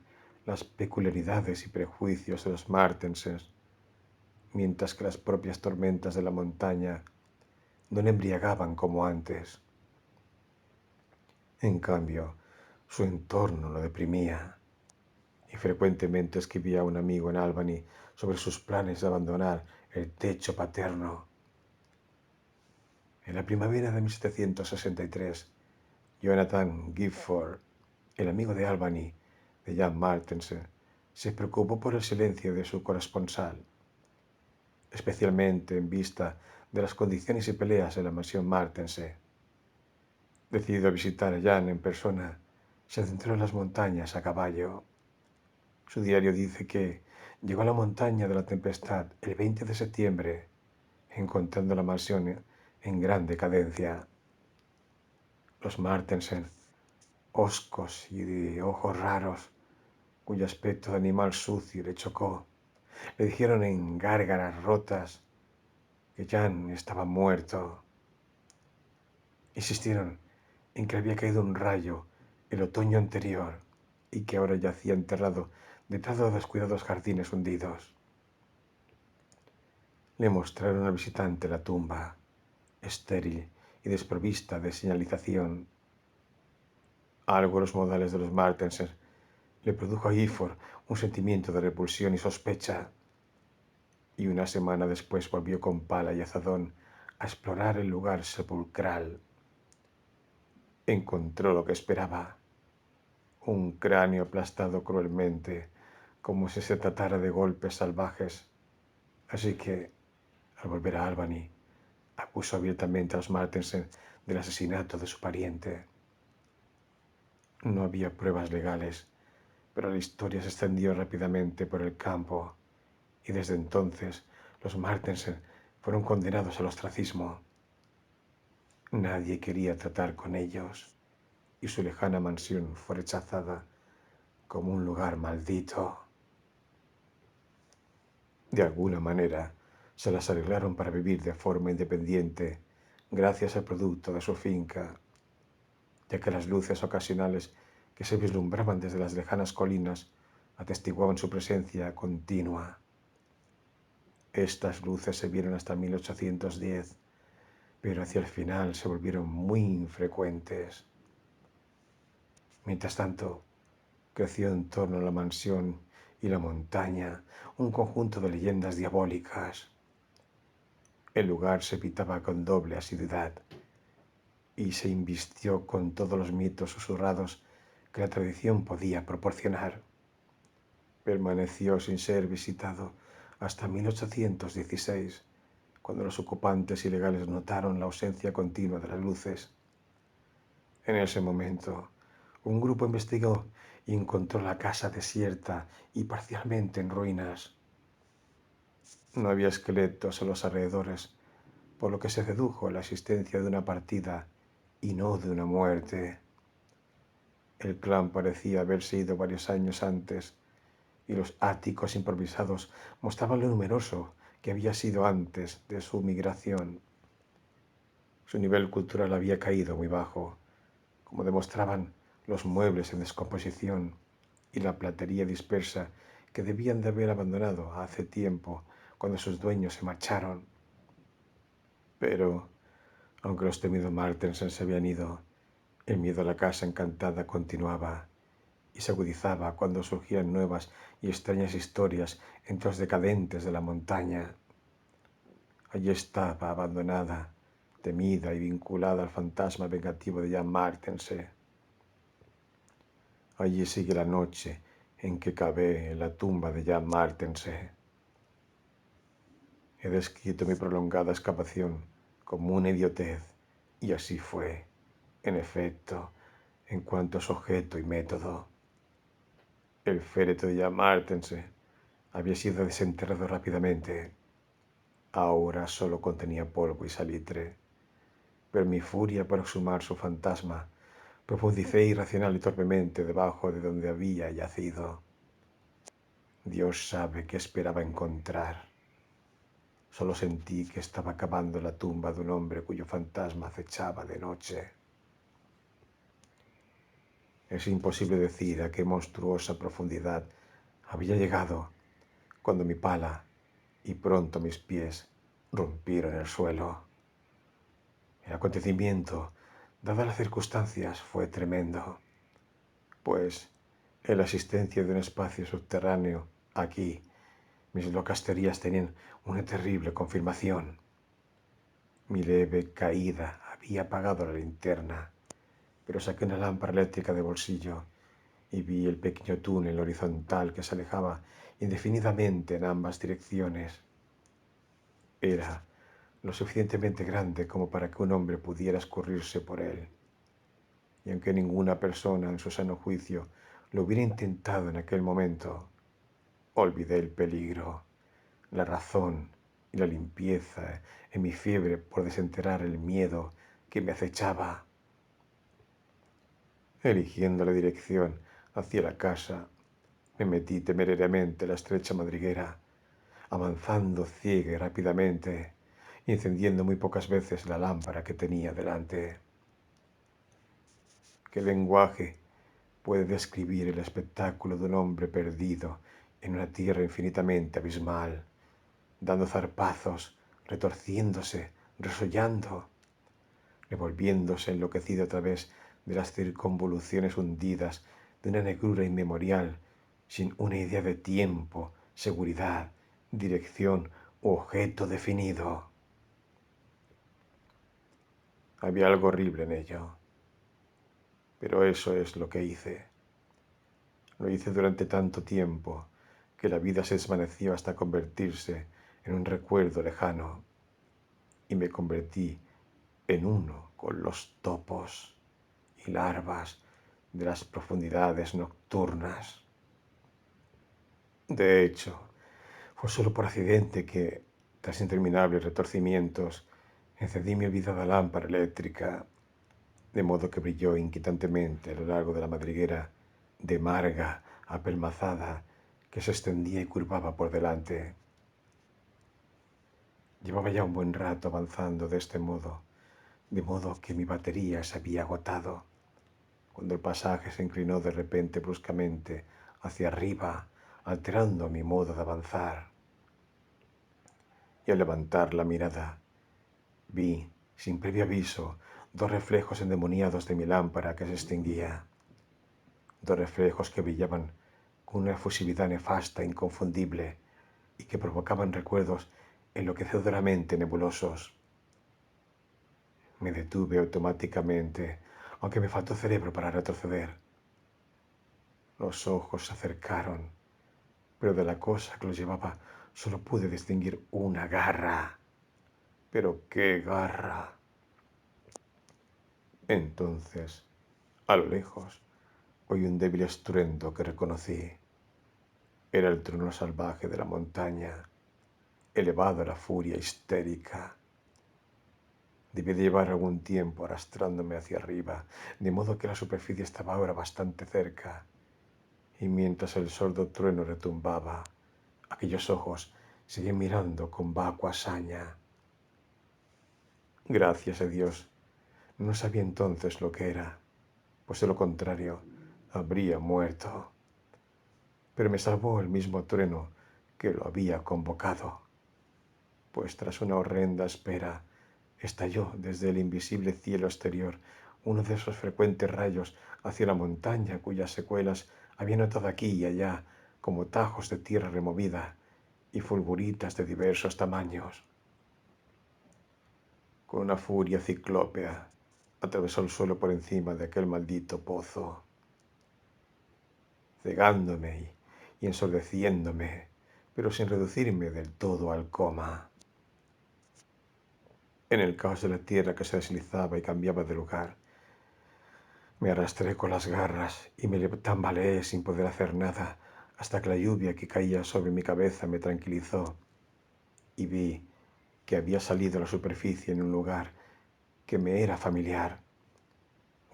las peculiaridades y prejuicios de los Martenses, mientras que las propias tormentas de la montaña no le embriagaban como antes. En cambio, su entorno lo deprimía, y frecuentemente escribía a un amigo en Albany sobre sus planes de abandonar el techo paterno. En la primavera de 1763, Jonathan Gifford, el amigo de Albany, de Jan Martense, se preocupó por el silencio de su corresponsal, especialmente en vista de las condiciones y peleas en la mansión Martense. Decidido a visitar a Jan en persona, se adentró en las montañas a caballo. Su diario dice que llegó a la montaña de la tempestad el 20 de septiembre, encontrando la mansión en gran decadencia. Los Martensen, hoscos y de ojos raros, cuyo aspecto de animal sucio le chocó, le dijeron en gárgaras rotas que Jan estaba muerto. Insistieron en que había caído un rayo el otoño anterior y que ahora yacía enterrado detrás de los descuidados jardines hundidos. Le mostraron al visitante la tumba, estéril y desprovista de señalización. Algo en los modales de los Martensen le produjo a Gifford un sentimiento de repulsión y sospecha, y una semana después volvió con pala y azadón a explorar el lugar sepulcral. Encontró lo que esperaba, un cráneo aplastado cruelmente, como si se tratara de golpes salvajes. Así que, al volver a Albany, acusó abiertamente a los Martensen del asesinato de su pariente. No había pruebas legales, pero la historia se extendió rápidamente por el campo, y desde entonces los Martensen fueron condenados al ostracismo. Nadie quería tratar con ellos, y su lejana mansión fue rechazada como un lugar maldito. De alguna manera, se las arreglaron para vivir de forma independiente gracias al producto de su finca, ya que las luces ocasionales que se vislumbraban desde las lejanas colinas atestiguaban su presencia continua. Estas luces se vieron hasta 1810, pero hacia el final se volvieron muy infrecuentes. Mientras tanto, creció en torno a la mansión y la montaña un conjunto de leyendas diabólicas. El lugar se pintaba con doble asiduidad y se invistió con todos los mitos susurrados que la tradición podía proporcionar. Permaneció sin ser visitado hasta 1816, cuando los ocupantes ilegales notaron la ausencia continua de las luces. En ese momento, un grupo investigó y encontró la casa desierta y parcialmente en ruinas. No había esqueletos en los alrededores, por lo que se dedujo la existencia de una partida y no de una muerte. El clan parecía haberse ido varios años antes, y los áticos improvisados mostraban lo numeroso que había sido antes de su migración. Su nivel cultural había caído muy bajo, como demostraban los muebles en descomposición y la platería dispersa que debían de haber abandonado hace tiempo cuando sus dueños se marcharon. Pero, aunque los temidos Martensen se habían ido, el miedo a la casa encantada continuaba y se agudizaba cuando surgían nuevas y extrañas historias entre los decadentes de la montaña. Allí estaba, abandonada, temida y vinculada al fantasma vengativo de Jan Martensen. Allí sigue la noche en que cavé en la tumba de Jan Martensen. He descrito mi prolongada excavación como una idiotez, y así fue, en efecto, en cuanto a su objeto y método. El féretro de Jan Martensen había sido desenterrado rápidamente. Ahora solo contenía polvo y salitre, pero en mi furia por exhumar su fantasma, profundicé irracional y torpemente debajo de donde había yacido. Dios sabe qué esperaba encontrar. Solo sentí que estaba cavando la tumba de un hombre cuyo fantasma acechaba de noche. Es imposible decir a qué monstruosa profundidad había llegado cuando mi pala y pronto mis pies rompieron el suelo. El acontecimiento, dadas las circunstancias, fue tremendo, pues en la existencia de un espacio subterráneo aquí, mis locas teorías tenían una terrible confirmación. Mi leve caída había apagado la linterna, pero saqué una lámpara eléctrica de bolsillo y vi el pequeño túnel horizontal que se alejaba indefinidamente en ambas direcciones. Era lo suficientemente grande como para que un hombre pudiera escurrirse por él. Y aunque ninguna persona en su sano juicio lo hubiera intentado en aquel momento, olvidé el peligro, la razón y la limpieza en mi fiebre por desenterrar el miedo que me acechaba. Eligiendo la dirección hacia la casa, me metí temerariamente en la estrecha madriguera, avanzando ciega y rápidamente, encendiendo muy pocas veces la lámpara que tenía delante. ¿Qué lenguaje puede describir el espectáculo de un hombre perdido en una tierra infinitamente abismal, dando zarpazos, retorciéndose, resollando, revolviéndose enloquecido a través de las circunvoluciones hundidas de una negrura inmemorial, sin una idea de tiempo, seguridad, dirección u objeto definido. Había algo horrible en ello, pero eso es lo que hice. Lo hice durante tanto tiempo que la vida se desvaneció hasta convertirse en un recuerdo lejano, y me convertí en uno con los topos y larvas de las profundidades nocturnas. De hecho, fue solo por accidente que, tras interminables retorcimientos, encendí mi olvidada lámpara eléctrica, de modo que brilló inquietantemente a lo largo de la madriguera de marga apelmazada que se extendía y curvaba por delante. Llevaba ya un buen rato avanzando de modo que mi batería se había agotado, cuando el pasaje se inclinó de repente bruscamente hacia arriba, alterando mi modo de avanzar. Y al levantar la mirada, vi, sin previo aviso, dos reflejos endemoniados de mi lámpara que se extinguía. Dos reflejos que brillaban con una efusividad nefasta e inconfundible y que provocaban recuerdos enloquecedoramente nebulosos. Me detuve automáticamente, aunque me faltó cerebro para retroceder. Los ojos se acercaron, pero de la cosa que los llevaba solo pude distinguir una garra. Pero qué garra. Entonces, a lo lejos, oí un débil estruendo que reconocí. Era el trueno salvaje de la montaña, elevado a la furia histérica. Debí de llevar algún tiempo arrastrándome hacia arriba, de modo que la superficie estaba ahora bastante cerca. Y mientras el sordo trueno retumbaba, aquellos ojos seguían mirando con vacua saña. Gracias a Dios, no sabía entonces lo que era, pues de lo contrario, habría muerto. Pero me salvó el mismo trueno que lo había convocado, pues tras una horrenda espera, estalló desde el invisible cielo exterior uno de esos frecuentes rayos hacia la montaña cuyas secuelas había notado aquí y allá como tajos de tierra removida y fulguritas de diversos tamaños. Con una furia ciclópea, atravesó el suelo por encima de aquel maldito pozo, cegándome y ensordeciéndome, pero sin reducirme del todo al coma. En el caos de la tierra que se deslizaba y cambiaba de lugar, me arrastré con las garras y me tambaleé sin poder hacer nada hasta que la lluvia que caía sobre mi cabeza me tranquilizó y vi que había salido a la superficie en un lugar que me era familiar,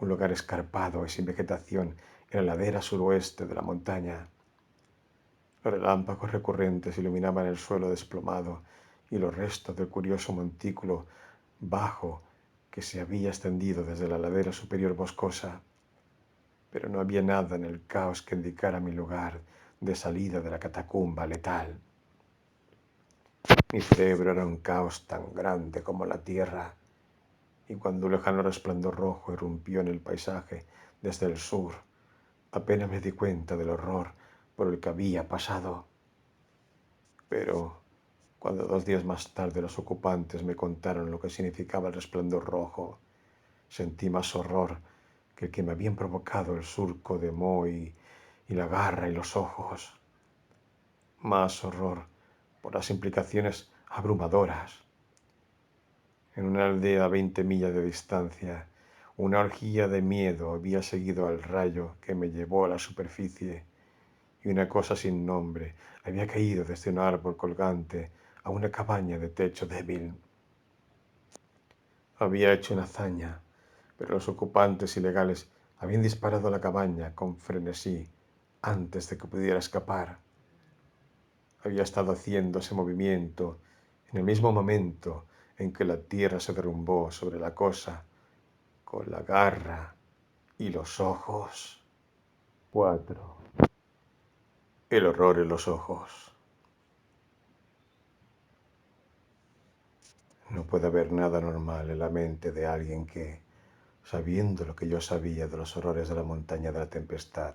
un lugar escarpado y sin vegetación en la ladera suroeste de la montaña. Los relámpagos recurrentes iluminaban el suelo desplomado y los restos del curioso montículo bajo que se había extendido desde la ladera superior boscosa, pero no había nada en el caos que indicara mi lugar de salida de la catacumba letal. Mi cerebro era un caos tan grande como la tierra, y cuando un lejano resplandor rojo irrumpió en el paisaje desde el sur, apenas me di cuenta del horror por el que había pasado. Pero cuando 2 días más tarde los ocupantes me contaron lo que significaba el resplandor rojo, sentí más horror que el que me habían provocado el surco de moho y la garra y los ojos. Más horror por las implicaciones abrumadoras. En una aldea a 20 millas de distancia, una orgía de miedo había seguido al rayo que me llevó a la superficie, y una cosa sin nombre había caído desde un árbol colgante a una cabaña de techo débil. Había hecho una hazaña, pero los ocupantes ilegales habían disparado a la cabaña con frenesí antes de que pudiera escapar. Había estado haciendo ese movimiento en el mismo momento en que la tierra se derrumbó sobre la cosa, con la garra y los ojos. 4. El horror en los ojos. No puede haber nada normal en la mente de alguien que, sabiendo lo que yo sabía de los horrores de la montaña de la tempestad,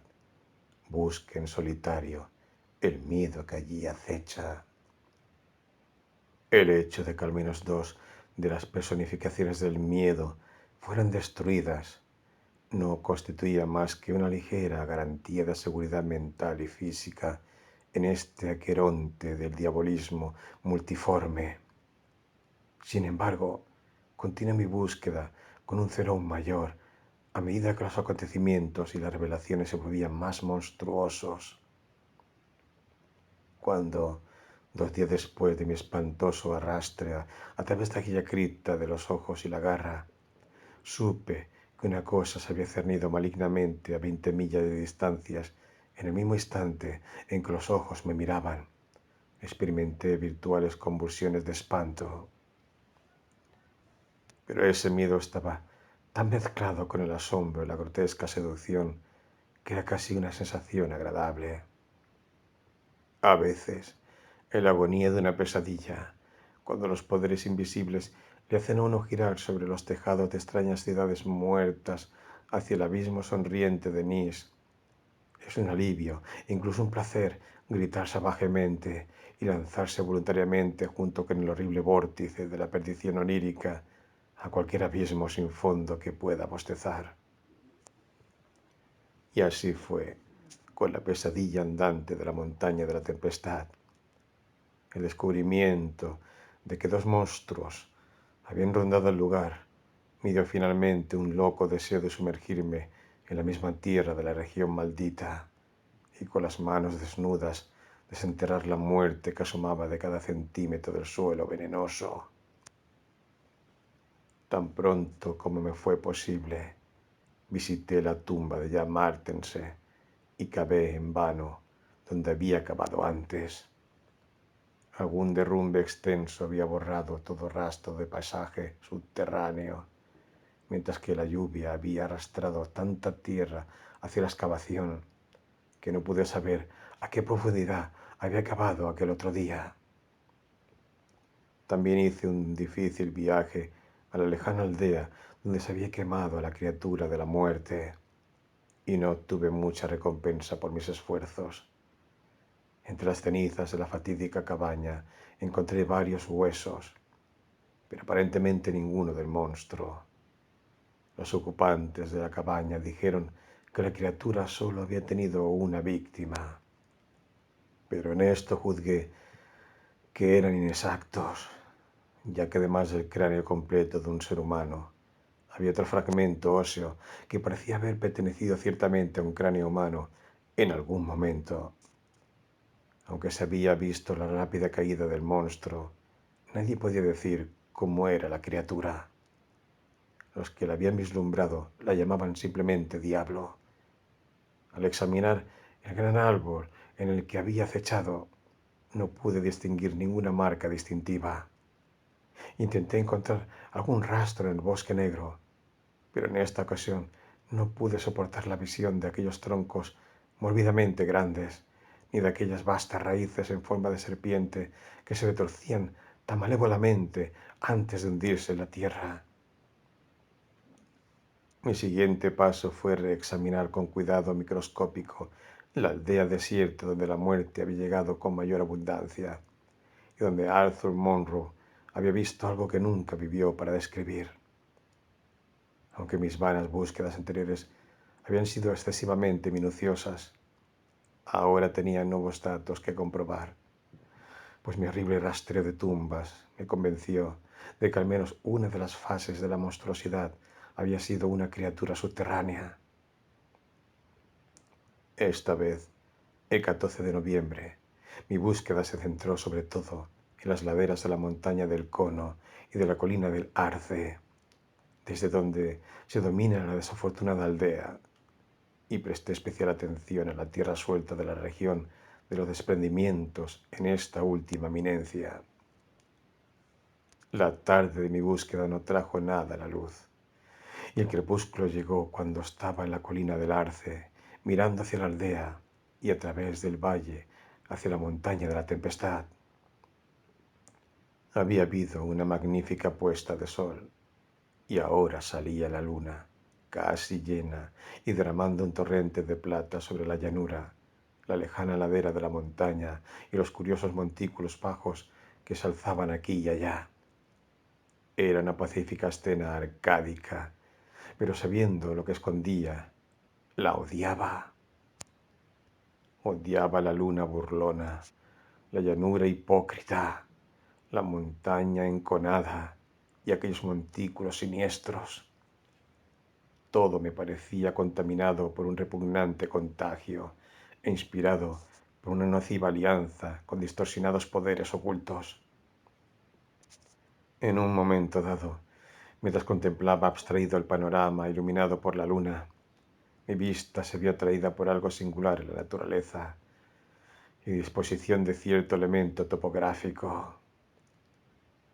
busque en solitario el miedo que allí acecha. El hecho de que al menos dos de las personificaciones del miedo fueran destruidas no constituía más que una ligera garantía de seguridad mental y física en este aqueronte del diabolismo multiforme. Sin embargo, continué mi búsqueda con un celo aún mayor a medida que los acontecimientos y las revelaciones se volvían más monstruosos. Cuando, 2 días después de mi espantoso arrastre a través de aquella cripta de los ojos y la garra, supe que una cosa se había cernido malignamente a 20 millas de distancias, en el mismo instante en que los ojos me miraban, experimenté virtuales convulsiones de espanto. Pero ese miedo estaba tan mezclado con el asombro y la grotesca seducción que era casi una sensación agradable. A veces, en la agonía de una pesadilla, cuando los poderes invisibles le hacen a uno girar sobre los tejados de extrañas ciudades muertas hacia el abismo sonriente de Nis, es un alivio, incluso un placer, gritar salvajemente y lanzarse voluntariamente junto con el horrible vórtice de la perdición onírica a cualquier abismo sin fondo que pueda bostezar. Y así fue con la pesadilla andante de la montaña de la tempestad. El descubrimiento de que dos monstruos habían rondado el lugar me dio finalmente un loco deseo de sumergirme en la misma tierra de la región maldita y con las manos desnudas desenterrar la muerte que asomaba de cada centímetro del suelo venenoso. Tan pronto como me fue posible, visité la tumba de Jan Martense y cavé en vano donde había cavado antes. Algún derrumbe extenso había borrado todo rastro de paisaje subterráneo, mientras que la lluvia había arrastrado tanta tierra hacia la excavación que no pude saber a qué profundidad había cavado aquel otro día. También hice un difícil viaje a la lejana aldea donde se había quemado a la criatura de la muerte, y no obtuve mucha recompensa por mis esfuerzos. Entre las cenizas de la fatídica cabaña encontré varios huesos, pero aparentemente ninguno del monstruo. Los ocupantes de la cabaña dijeron que la criatura solo había tenido una víctima, pero en esto juzgué que eran inexactos, ya que además del cráneo completo de un ser humano, había otro fragmento óseo que parecía haber pertenecido ciertamente a un cráneo humano en algún momento. Aunque se había visto la rápida caída del monstruo, nadie podía decir cómo era la criatura. Los que la habían vislumbrado la llamaban simplemente diablo. Al examinar el gran árbol en el que había acechado, no pude distinguir ninguna marca distintiva. Intenté encontrar algún rastro en el bosque negro, pero en esta ocasión no pude soportar la visión de aquellos troncos mórbidamente grandes, ni de aquellas vastas raíces en forma de serpiente que se retorcían tan malévolamente antes de hundirse en la tierra. Mi siguiente paso fue reexaminar con cuidado microscópico la aldea desierta donde la muerte había llegado con mayor abundancia y donde Arthur Monroe había visto algo que nunca vivió para describir. Aunque mis vanas búsquedas anteriores habían sido excesivamente minuciosas, ahora tenía nuevos datos que comprobar, pues mi horrible rastreo de tumbas me convenció de que al menos una de las fases de la monstruosidad había sido una criatura subterránea. Esta vez, el 14 de noviembre, mi búsqueda se centró sobre todo en las laderas de la montaña del Cono y de la colina del Arce, desde donde se domina la desafortunada aldea, y presté especial atención a la tierra suelta de la región de los desprendimientos en esta última eminencia. La tarde de mi búsqueda no trajo nada a la luz, y el crepúsculo llegó cuando estaba en la colina del Arce, mirando hacia la aldea y a través del valle hacia la montaña de la tempestad. Había habido una magnífica puesta de sol, y ahora salía la luna, casi llena y derramando un torrente de plata sobre la llanura, la lejana ladera de la montaña y los curiosos montículos bajos que se alzaban aquí y allá. Era una pacífica escena arcádica, pero sabiendo lo que escondía, la odiaba. Odiaba la luna burlona, la llanura hipócrita, la montaña enconada y aquellos montículos siniestros. Todo me parecía contaminado por un repugnante contagio e inspirado por una nociva alianza con distorsionados poderes ocultos. En un momento dado, mientras contemplaba abstraído el panorama iluminado por la luna, mi vista se vio atraída por algo singular en la naturaleza y disposición de cierto elemento topográfico.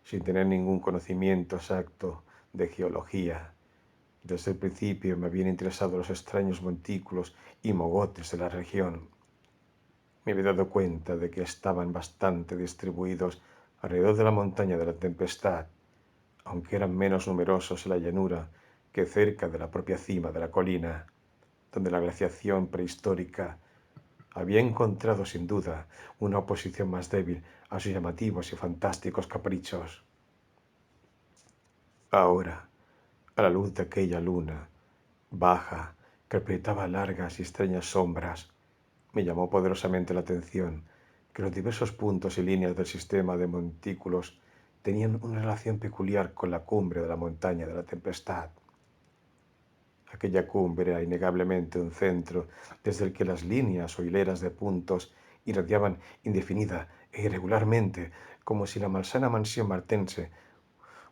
Sin tener ningún conocimiento exacto de geología, desde el principio me habían interesado los extraños montículos y mogotes de la región. Me había dado cuenta de que estaban bastante distribuidos alrededor de la montaña de la tempestad, aunque eran menos numerosos en la llanura que cerca de la propia cima de la colina, donde la glaciación prehistórica había encontrado sin duda una oposición más débil a sus llamativos y fantásticos caprichos. Ahora, a la luz de aquella luna baja que proyectaba largas y extrañas sombras, me llamó poderosamente la atención que los diversos puntos y líneas del sistema de montículos tenían una relación peculiar con la cumbre de la montaña de la tempestad. Aquella cumbre era innegablemente un centro desde el que las líneas o hileras de puntos irradiaban indefinida e irregularmente, como si la malsana mansión martense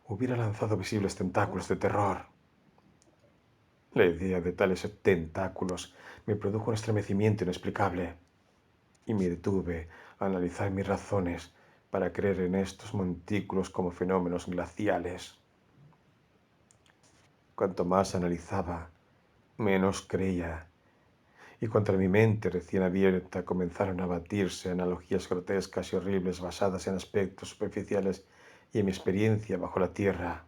hubiera lanzado visibles tentáculos de terror. La idea de tales tentáculos me produjo un estremecimiento inexplicable y me detuve a analizar mis razones para creer en estos montículos como fenómenos glaciales. Cuanto más analizaba, menos creía, y contra mi mente recién abierta comenzaron a batirse analogías grotescas y horribles basadas en aspectos superficiales y en mi experiencia bajo la tierra.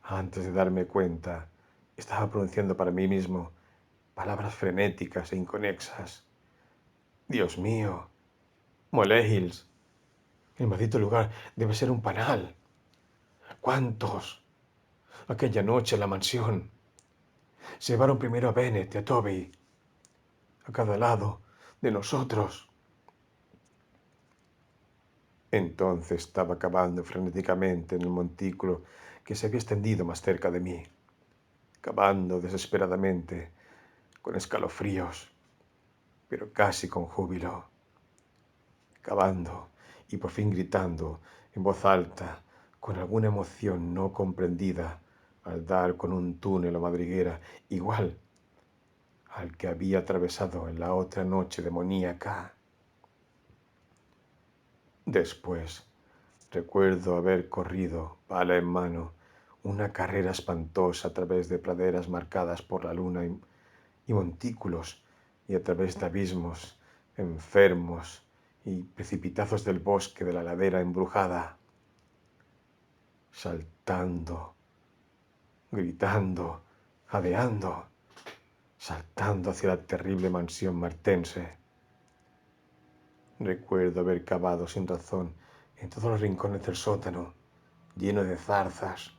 Antes de darme cuenta, estaba pronunciando para mí mismo palabras frenéticas e inconexas. Dios mío, Molehill, el maldito lugar debe ser un panal. ¿Cuántos? Aquella noche en la mansión. Se llevaron primero a Bennett y a Toby, a cada lado de nosotros. Entonces estaba cavando frenéticamente en el montículo que se había extendido más cerca de mí, cavando desesperadamente, con escalofríos, pero casi con júbilo, cavando y por fin gritando en voz alta, con alguna emoción no comprendida, al dar con un túnel o madriguera igual al que había atravesado en la otra noche demoníaca. Después, recuerdo haber corrido, pala en mano, una carrera espantosa a través de praderas marcadas por la luna y montículos, y a través de abismos enfermos y precipitazos del bosque de la ladera embrujada, saltando, gritando, jadeando, saltando hacia la terrible mansión martense. Recuerdo haber cavado sin razón en todos los rincones del sótano, lleno de zarzas,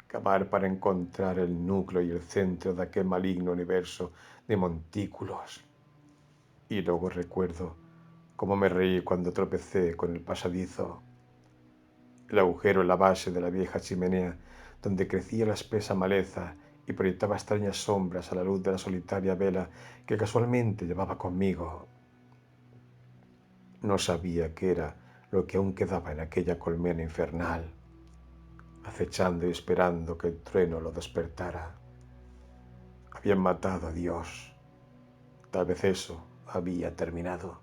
cavar para encontrar el núcleo y el centro de aquel maligno universo de montículos. Y luego recuerdo cómo me reí cuando tropecé con el pasadizo, el agujero en la base de la vieja chimenea donde crecía la espesa maleza y proyectaba extrañas sombras a la luz de la solitaria vela que casualmente llevaba conmigo. No sabía qué era lo que aún quedaba en aquella colmena infernal, acechando y esperando que el trueno lo despertara. Habían matado a Dios. Tal vez eso había terminado.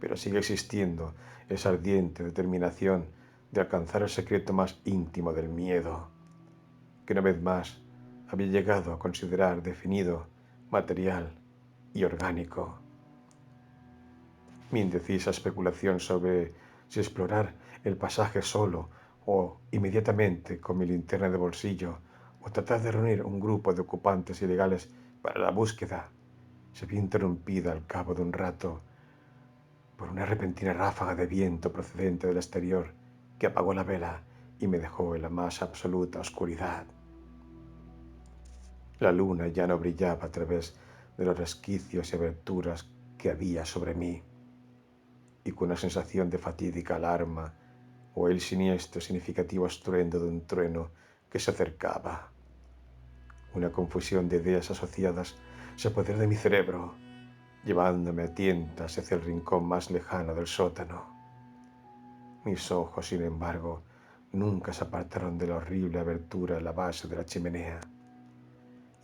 Pero sigue existiendo esa ardiente determinación de alcanzar el secreto más íntimo del miedo, que una vez más había llegado a considerar definido, material y orgánico. Mi indecisa especulación sobre si explorar el pasaje solo o inmediatamente con mi linterna de bolsillo o tratar de reunir un grupo de ocupantes ilegales para la búsqueda se vio interrumpida al cabo de un rato por una repentina ráfaga de viento procedente del exterior que apagó la vela y me dejó en la más absoluta oscuridad. La luna ya no brillaba a través de los resquicios y aberturas que había sobre mí, y con una sensación de fatídica alarma o el siniestro significativo estruendo de un trueno que se acercaba. Una confusión de ideas asociadas se apoderó de mi cerebro, llevándome a tientas hacia el rincón más lejano del sótano. Mis ojos, sin embargo, nunca se apartaron de la horrible abertura en la base de la chimenea,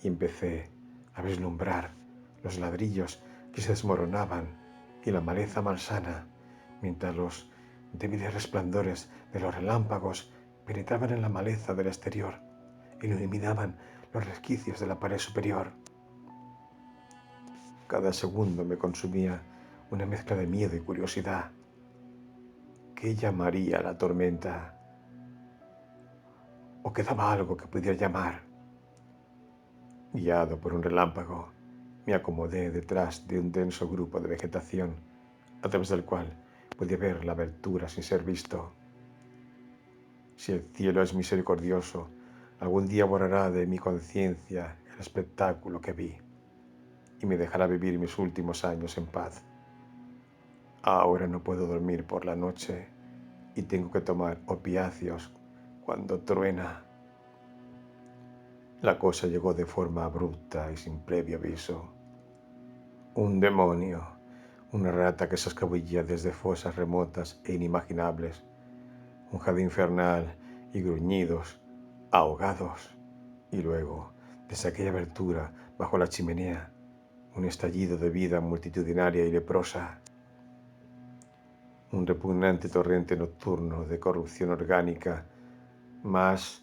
y empecé a vislumbrar los ladrillos que se desmoronaban y la maleza malsana, mientras los débiles resplandores de los relámpagos penetraban en la maleza del exterior y iluminaban los resquicios de la pared superior. Cada segundo me consumía una mezcla de miedo y curiosidad. ¿Qué llamaría la tormenta? ¿O quedaba algo que pudiera llamar? Guiado por un relámpago, me acomodé detrás de un denso grupo de vegetación, a través del cual podía ver la abertura sin ser visto. Si el cielo es misericordioso, algún día borrará de mi conciencia el espectáculo que vi y me dejará vivir mis últimos años en paz. Ahora no puedo dormir por la noche y tengo que tomar opiáceos cuando truena. La cosa llegó de forma abrupta y sin previo aviso. Un demonio, una rata que se escabullía desde fosas remotas e inimaginables, un jardín infernal y gruñidos, ahogados, y luego, desde aquella abertura bajo la chimenea, un estallido de vida multitudinaria y leprosa, un repugnante torrente nocturno de corrupción orgánica, más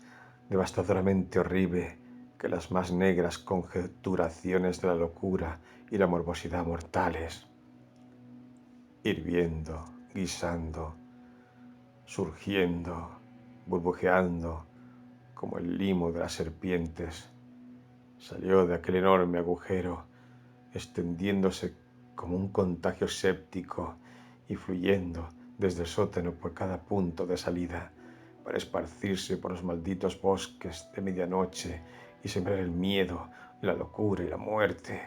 devastadoramente horrible que las más negras conjeturaciones de la locura y la morbosidad mortales. Hirviendo, guisando, surgiendo, burbujeando como el limo de las serpientes, salió de aquel enorme agujero, extendiéndose como un contagio séptico y fluyendo desde el sótano por cada punto de salida, para esparcirse por los malditos bosques de medianoche y sembrar el miedo, la locura y la muerte.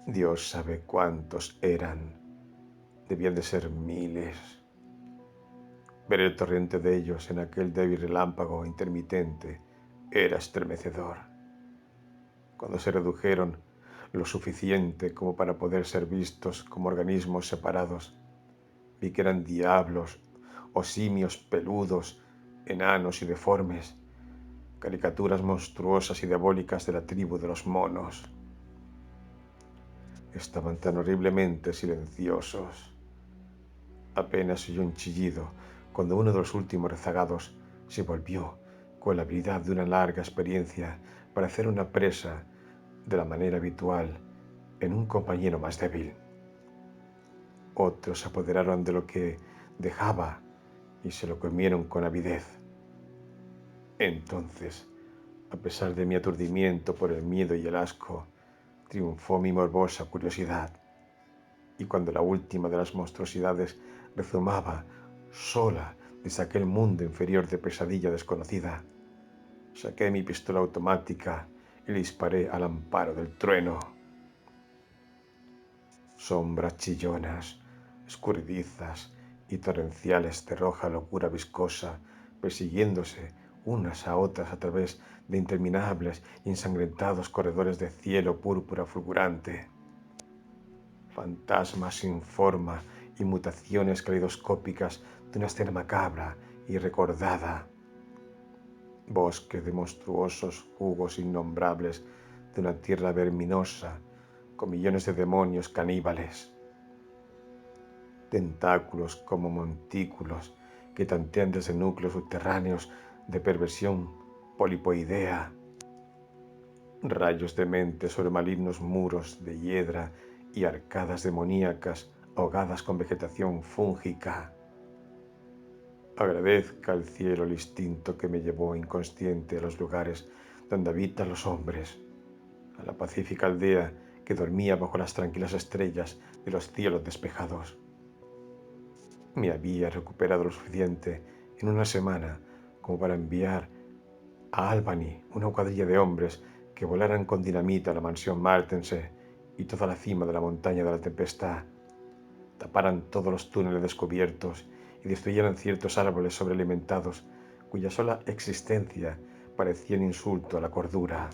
Dios sabe cuántos eran. Debían de ser miles. Ver el torrente de ellos en aquel débil relámpago intermitente era estremecedor. Cuando se redujeron lo suficiente como para poder ser vistos como organismos separados, vi que eran diablos o simios peludos, enanos y deformes, caricaturas monstruosas y diabólicas de la tribu de los monos. Estaban tan horriblemente silenciosos. Apenas oyó un chillido cuando uno de los últimos rezagados se volvió con la habilidad de una larga experiencia para hacer una presa de la manera habitual en un compañero más débil. Otros se apoderaron de lo que dejaba y se lo comieron con avidez. Entonces, a pesar de mi aturdimiento por el miedo y el asco, triunfó mi morbosa curiosidad, y cuando la última de las monstruosidades rezumaba sola desde aquel mundo inferior de pesadilla desconocida, saqué mi pistola automática y le disparé al amparo del trueno. Sombras chillonas, escurridizas y torrenciales de roja locura viscosa, persiguiéndose unas a otras a través de interminables y ensangrentados corredores de cielo púrpura fulgurante. Fantasmas sin forma y mutaciones caleidoscópicas de una escena macabra y recordada. Bosque de monstruosos jugos innombrables de una tierra verminosa con millones de demonios caníbales. Tentáculos como montículos que tantean desde núcleos subterráneos de perversión polipoidea. Rayos de mente sobre malignos muros de hiedra y arcadas demoníacas ahogadas con vegetación fúngica. Agradezca al cielo el instinto que me llevó inconsciente a los lugares donde habitan los hombres, a la pacífica aldea que dormía bajo las tranquilas estrellas de los cielos despejados. Me había recuperado lo suficiente en una semana como para enviar a Albany una cuadrilla de hombres que volaran con dinamita a la mansión Martense y toda la cima de la montaña de la tempestad, taparan todos los túneles descubiertos y destruyeran ciertos árboles sobrealimentados cuya sola existencia parecía un insulto a la cordura.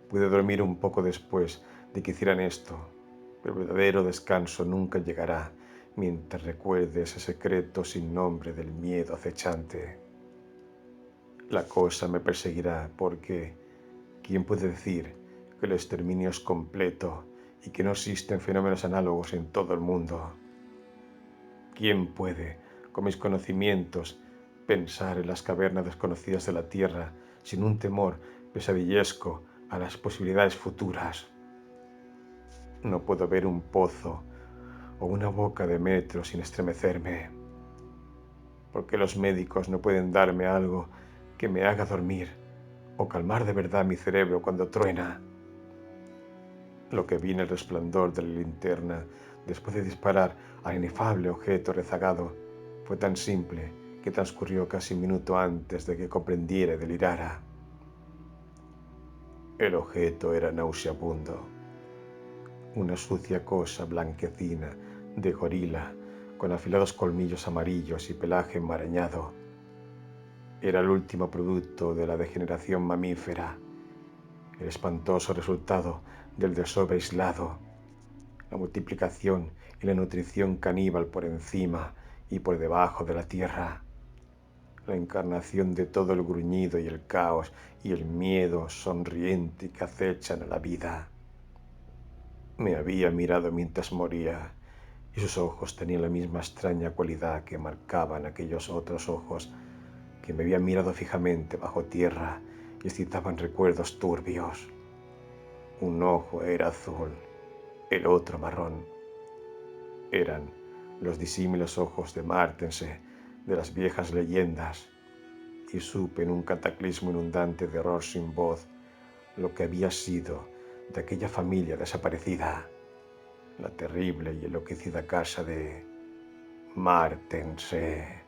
Pude dormir un poco después de que hicieran esto, pero el verdadero descanso nunca llegará mientras recuerde ese secreto sin nombre del miedo acechante. La cosa me perseguirá porque, ¿quién puede decir que el exterminio es completo y que no existen fenómenos análogos en todo el mundo? ¿Quién puede, con mis conocimientos, pensar en las cavernas desconocidas de la Tierra sin un temor pesadillesco a las posibilidades futuras? No puedo ver un pozo o una boca de metro sin estremecerme. ¿Por qué los médicos no pueden darme algo que me haga dormir o calmar de verdad mi cerebro cuando truena? Lo que vi en el resplandor de la linterna después de disparar al inefable objeto rezagado fue tan simple que transcurrió casi un minuto antes de que comprendiera y delirara. El objeto era nauseabundo, una sucia cosa blanquecina de gorila con afilados colmillos amarillos y pelaje enmarañado. Era el último producto de la degeneración mamífera, el espantoso resultado del desove aislado, la multiplicación y la nutrición caníbal por encima y por debajo de la tierra, la encarnación de todo el gruñido y el caos y el miedo sonriente que acechan a la vida. Me había mirado mientras moría y sus ojos tenían la misma extraña cualidad que marcaban aquellos otros ojos que me habían mirado fijamente bajo tierra y excitaban recuerdos turbios. Un ojo era azul, el otro marrón. Eran los disímiles ojos de Martense de las viejas leyendas, y supe en un cataclismo inundante de horror sin voz lo que había sido de aquella familia desaparecida, la terrible y enloquecida casa de Martense.